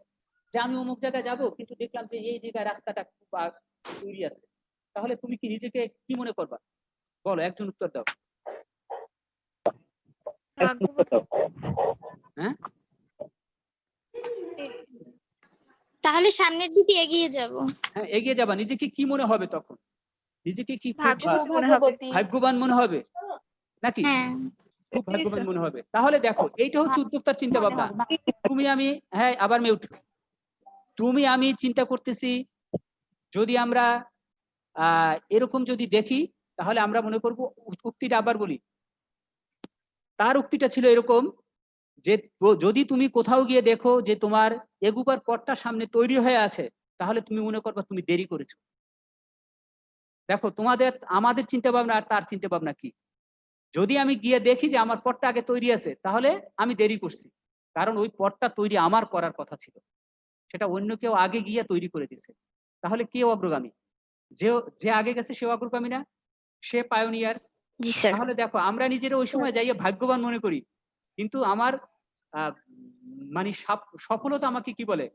Speaker 1: যে আমি অমুক জায়গায় যাবো কিন্তু দেখলাম যে এই জায়গায় রাস্তাটা খুব তৈরি আছে, তাহলে তুমি কি নিজেকে কি মনে করবা? বলো, একজন উত্তর দাও। হ্যাঁ,
Speaker 5: তাহলে সামনের দিকে এগিয়ে যাব।
Speaker 1: হ্যাঁ এগিয়ে যাবা। নিজেকে কি মনে হবে তখন? নিজেকে কি খুব
Speaker 8: ভাগ্যবতী।
Speaker 1: ভাগ্যবান মনে হবে নাকি? খুব ভাগ্যবান মনে হবে। তাহলে দেখো এইটা হচ্ছে উদ্যোক্তার চিন্তা ভাবনা। তুমি আমি, হ্যাঁ আবার মিউট। তুমি আমি চিন্তা করতেছি, যদি আমরা এরকম যদি দেখি তাহলে আমরা মনে করব, উক্তিটা আবার বলি, তার উক্তিটা ছিল এরকম যে যদি তুমি কোথাও গিয়ে দেখো যে তোমার এগুবার পথটা সামনে তৈরি হয়ে আছে, তাহলে তুমি মনে করবা তুমি দেরি করেছো। দেখো আমাদের চিন্তা ভাবনা আর তার চিন্তা ভাবনা কি। যদি আমি গিয়ে দেখি যে আমার পথটা আগে তৈরি আছে, তাহলে আমি দেরি করছি, কারণ ওই পথটা তৈরি আমার করার কথা ছিল, সেটা অন্য কেউ আগে গিয়ে তৈরি করে দিয়েছে। তাহলে কে অগ্রগামী? যে আগে গেছে সে অগ্রগামী না, সে পায়োনিয়ার। তাহলে দেখো আমরা নিজেরা ওই সময় যাইয়ে ভাগ্যবান মনে করি, কিন্তু আমার মানে সফলতা আমাকে কি বলে,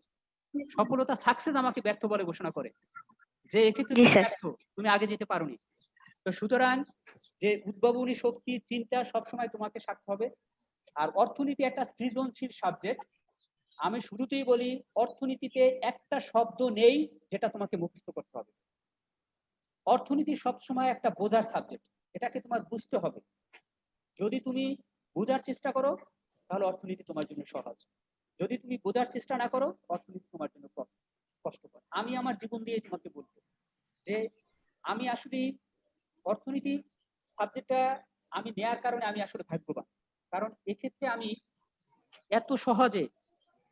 Speaker 1: সফলতা সাকসেস আমাকে ব্যর্থ বলে ঘোষণা করে, যে এক্ষেত্রে তুমি ব্যর্থ, তুমি আগে যেতে পারোনি। তো সুতরাং যে উদ্ভাবনী শক্তি, চিন্তা সবসময় তোমাকে থাকতে হবে। আর অর্থনীতি একটা সৃজনশীল সাবজেক্ট, আমি শুরুতেই বলি অর্থনীতিতে একটা শব্দ নেই যেটা তোমাকে মুখস্থ করতে হবে। অর্থনীতি সবসময় একটা বোঝার সাবজেক্ট, এটাকে তোমার বুঝতে হবে। যদি তুমি বোঝার চেষ্টা করো তাহলে অর্থনীতি তোমার জন্য সহজ, যদি তুমি বোঝার চেষ্টা না করো অর্থনীতি তোমার জন্য কষ্টকর। আমি আমার জীবন দিয়ে তোমাকে বলবো যে আমি আসলে অর্থনীতি সাবজেক্টটা আমি নেয়ার কারণে আমি আসলে ভাগ্যবান, কারণ এক্ষেত্রে আমি এত সহজে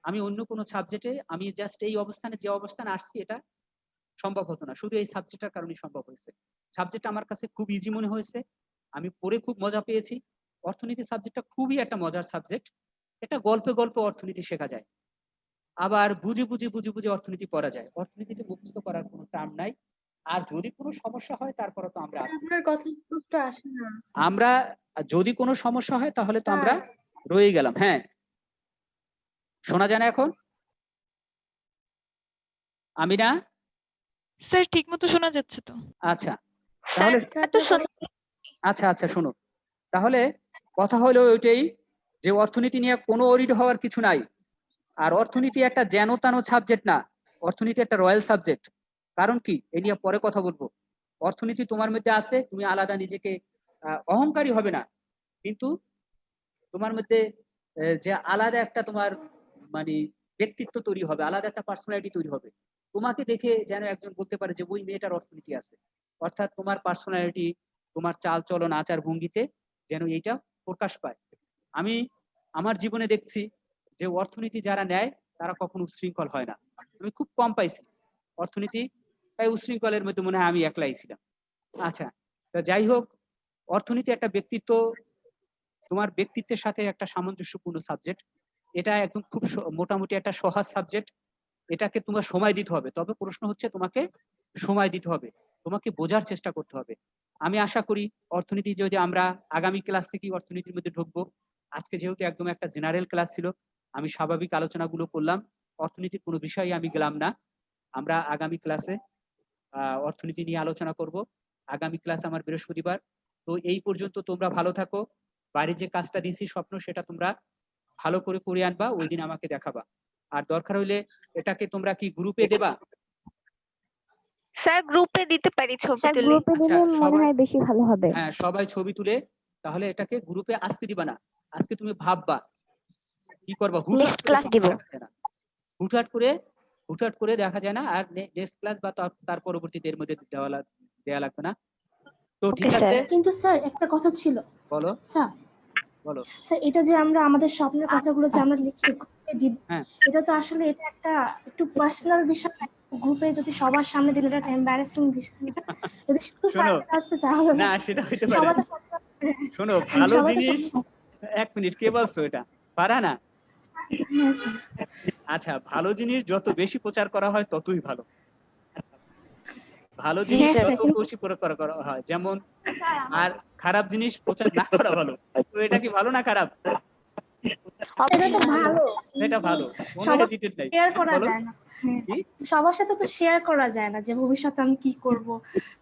Speaker 1: আমি অন্য কোনো সাবজেক্টে আমি জাস্ট এই অবস্থানে যে অবস্থানে আসছি এটা সম্ভব হতো না, শুধু এই সাবজেক্টটার কারণে সম্ভব হয়েছে। সাবজেক্টটা আমার কাছে খুব ইজি মনে হয়েছে, আমি পড়ে খুব মজা পেয়েছি। অর্থনীতি সাবজেক্টটা খুবই একটা মজার সাবজেক্ট, এটা গল্পে গল্পে অর্থনীতি শেখা যায়, আবার বুঝে বুঝে বুঝে বুঝে অর্থনীতি পড়া যায়। অর্থনীতিতে মুখস্থ করার কোনো টার্ম নাই। আর যদি কোনো সমস্যা হয় তারপরে তো আমরা আছি,
Speaker 6: আপনার কথা স্পষ্ট আসে না।
Speaker 1: আমরা যদি কোনো সমস্যা হয় তাহলে তো আমরা রয়ে গেলাম। হ্যাঁ, শোনা যায় না এখন? আমি না
Speaker 7: স্যার ঠিক মতো শোনা যাচ্ছে তো।
Speaker 1: আচ্ছা তাহলে আচ্ছা আচ্ছা শোনো, তাহলে কথা হলো ওইটাই যে অর্থনীতি নিয়ে কোনো অরিড হওয়ার কিছু নাই। আর অর্থনীতি একটা যেন তেন সাবজেক্ট না, অর্থনীতি একটা রয়্যাল সাবজেক্ট। কারণ কি, এ নিয়ে পরে কথা বলবো। অর্থনীতি তোমার মধ্যে আছে, তুমি আলাদা নিজেকে অহংকারী হবে না, কিন্তু তোমার মধ্যে যে আলাদা একটা তোমার মানে ব্যক্তিত্ব তৈরি হবে, আলাদা একটা পার্সোনালিটি তৈরি হবে। তোমাকে দেখে যেন একজন বলতে পারে যে ওই মেয়েটার অর্থনীতি আছে, অর্থাৎ তোমার পার্সোনালিটি, তোমার চাল চলন আচার ভঙ্গিতে যেন এইটা প্রকাশ পায়। আমি আমার জীবনে দেখছি যে অর্থনীতি যারা নেয় তারা কখনো উচ্ছৃঙ্খল হয় না, আমি খুব কম পাইছি অর্থনীতি, তাই উচ্ছৃঙ্খলের মধ্যে মনে হয় আমি একলাই ছিলাম। আচ্ছা, তো যাই হোক, অর্থনীতি একটা ব্যক্তিত্ব, তোমার ব্যক্তিত্বের সাথে একটা সামঞ্জস্যপূর্ণ সাবজেক্ট। এটা একদম খুব মোটামুটি একটা সহজ সাবজেক্ট, এটাকে তোমার সময় দিতে হবে। তবে প্রশ্ন হচ্ছে তোমাকে সময় দিতে হবে, তোমাকে বোঝার চেষ্টা করতে হবে। আমি আশা করি অর্থনীতি যদি আমরা আগামী ক্লাস থেকেই অর্থনীতির মধ্যে ঢুকবো। আজকে যেহেতু একদম একটা জেনারেল ক্লাস ছিল, আমি স্বাভাবিক আলোচনাগুলো করলাম, অর্থনীতির কোনো বিষয়ে আমি গেলাম না। আমরা আগামী ক্লাসে অর্থনীতি নিয়ে আলোচনা করব। আগামী ক্লাস আমার বৃহস্পতিবার। তো এই পর্যন্ত তোমরা ভালো থাকো, বাড়ি যে কাজটা দিয়েছি স্বপ্ন সেটা তোমরা ভালো করে করে আনবা, ওই দিন আমাকে দেখাবা। আর দরকার হইলে এটাকে তোমরা কি গ্রুপে দেবা?
Speaker 5: স্যার গ্রুপে দিতে পারি ছবি
Speaker 2: স্যার
Speaker 5: তুলে।
Speaker 2: গ্রুপে দিলে মনে
Speaker 1: সবাই
Speaker 2: হয় বেশি ভালো হবে।
Speaker 1: হ্যাঁ, সবাই ছবি তুলে তাহলে এটাকে গ্রুপে আজকে দিবা না, আজকে তুমি ভাববা কি করবা,
Speaker 2: নেক্সট ক্লাস দিব।
Speaker 1: হুটহাট করে দেখা যায় না। আর নেক্সট ক্লাস বা তার পরবর্তীতে এর মধ্যে দেওয়া লাগবে না। তো ঠিক
Speaker 2: ওকে
Speaker 1: আছে,
Speaker 2: স্যার।
Speaker 3: কিন্তু স্যার একটা কথা ছিল।
Speaker 1: বলো
Speaker 3: স্যার
Speaker 1: বলো।
Speaker 3: স্যার এটা যে আমরা আমাদের স্বপ্নের কথাগুলো যে আমরা লিখে গ্রুপে দিব,
Speaker 1: হ্যাঁ,
Speaker 3: এটা তো আসলে এটা একটা একটু পার্সোনাল বিষয়। গ্রুপে যদি সবার সামনে দিলে এটা এম্বারাসিং বিষয়। যদি শুধু
Speaker 1: শোনো,
Speaker 3: স্যারদের আসতে তাহলে
Speaker 1: না সেটা হইতে পারে
Speaker 3: সবাই
Speaker 1: না।
Speaker 3: তো
Speaker 1: শোনো, ভালো
Speaker 3: সবাই তো
Speaker 1: জিনিস, এক মিনিট, কে বলছো এটা? পারা না।
Speaker 3: হ্যাঁ স্যার।
Speaker 1: আচ্ছা, ভালো জিনিস যত বেশি প্রচার করা হয় ততই ভালো। ভালো জিনিস
Speaker 3: হ্যাঁ,
Speaker 1: যত
Speaker 3: স্যার।
Speaker 1: বেশি প্রচার করা হয় যেমন, আর খারাপ জিনিস প্রচার না করা ভালো। তো এটা কি ভালো না খারাপ?
Speaker 3: এটা তো ভালো,
Speaker 1: এটা ভালো, কোনো
Speaker 3: সবার
Speaker 1: হেজিটেট নাই।
Speaker 3: শেয়ার করা
Speaker 1: বলো
Speaker 3: যায় না। হ্যাঁ,
Speaker 1: কি?
Speaker 3: সবার সাথে তো শেয়ার করা যায় না যে ভবিষ্যতে আমি কি করব।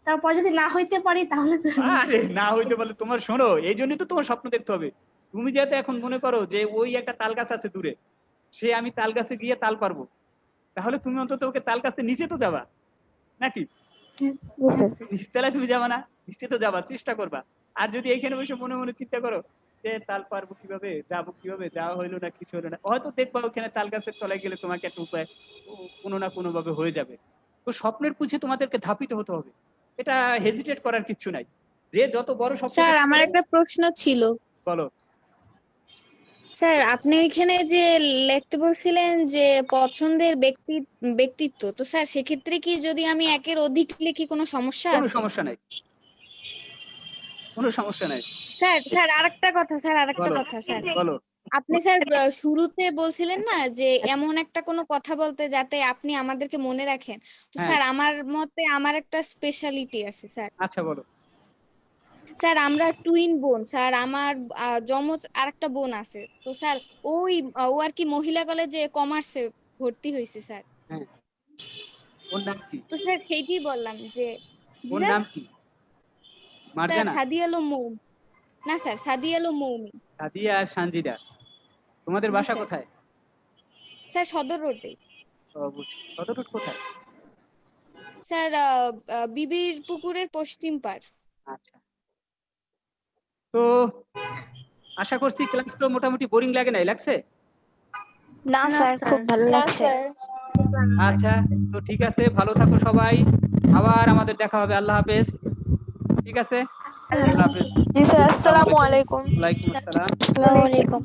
Speaker 3: তারপর যদি না হইতে পারি তাহলে তো
Speaker 1: আরে না হইতে পারলে তোমার, শোনো, এই জন্যই তো তোমার স্বপ্ন দেখতে হবে। তুমি যাতে এখন মনে করো যে ওই একটা তাল গাছ আছে দূরে, সে আমি তাল গাছে গিয়ে তাল পারবো, তাহলে তুমি অন্তত ওকে তাল গাছে নিচে তো যাবা নাকি? নিচতলায় তুমি যাবা না, নিচে তো যাবা, চেষ্টা করবা। আর যদি এইখানে বসে মনে মনে চিন্তা করো যে তাল পারবো কিভাবে, যাবো কিভাবে, যাওয়া হইলো না, কিছু হলো না, হয়তো দেখবা ওখানে তাল গাছের তলায় গেলে তোমাকে একটা উপায় কোনো না কোনো ভাবে হয়ে যাবে। তো স্বপ্নের পিছে তোমাদেরকে ধাপিত হতে হবে, এটা হেজিটেট করার কিছু নাই। যে যত বড় স্বপ্ন
Speaker 8: স্যার
Speaker 1: দেখতে
Speaker 8: আমার
Speaker 1: পারে।
Speaker 8: একটা প্রশ্ন ছিল।
Speaker 1: বলো।
Speaker 8: স্যার আপনি ওইখানে যে লিখতে বলছিলেন যে পছন্দের ব্যক্তিত্ব, তো স্যার সেক্ষেত্রে কি যদি আমি একের অধিক লিখি কোনো সমস্যা
Speaker 1: কোনো
Speaker 8: আছে?
Speaker 1: সমস্যা নাই, কোনো সমস্যা নাই।
Speaker 8: স্যার আরেকটা কথা,
Speaker 1: বলো
Speaker 8: স্যার
Speaker 1: বলো।
Speaker 8: আপনি স্যার শুরুতে বলছিলেন না যে এমন একটা কোনো কথা বলতে যাতে আপনি আমাদেরকে মনে রাখেন। তো
Speaker 1: হ্যাঁ,
Speaker 8: স্যার আমার মতে আমার একটা স্পেশালিটি আছে স্যার।
Speaker 1: আচ্ছা বলো।
Speaker 8: স্যার আমরা টুইন বোন স্যার, আমার যমজ আরেকটা বোন আছে। তো স্যার ও আর কি মহিলা কলেজে কমার্সে ভর্তি হয়েছে স্যার।
Speaker 1: হ্যাঁ, ওর নাম কি?
Speaker 8: তো স্যার সেইটাই বললাম যে জি
Speaker 1: ওর
Speaker 8: স্যার।
Speaker 1: নাম কি?
Speaker 8: স্যার
Speaker 1: মার্জানা?
Speaker 8: সাদিয়া আলম মৌমি। না স্যার সাদিয়া আলম মৌমি।
Speaker 1: সাদিয়া আর সানজিদা, তোমাদের
Speaker 8: জি
Speaker 1: বাসা
Speaker 8: স্যার।
Speaker 1: কোথায়?
Speaker 8: স্যার সদর রোডে।
Speaker 1: বুঝছি। সদর রোড কোথায়?
Speaker 8: স্যার বিবির পুকুরের পশ্চিম পার।
Speaker 1: আচ্ছা, তো আশা করছি ক্লাস তো মোটামুটি বোরিং লাগে নাই, লাগছে?
Speaker 2: না স্যার, খুব ভালো লাগছে।
Speaker 1: আচ্ছা, তো ঠিক আছে, ভালো থাকো সবাই, আবার আমাদের দেখা হবে। আল্লাহ হাফেজ। ঠিক আছে, আল্লাহ হাফেজ।
Speaker 6: জি স্যার, আসসালামু আলাইকুম।
Speaker 1: ওয়ালাইকুম আসসালাম।
Speaker 2: আসসালামু আলাইকুম।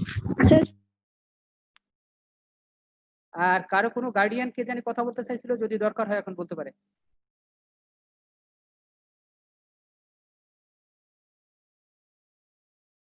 Speaker 1: আর কারো কোনো গার্ডিয়ান কে জানি কথা বলতে চাইছিল, যদি দরকার হয় এখন বলতে পারে।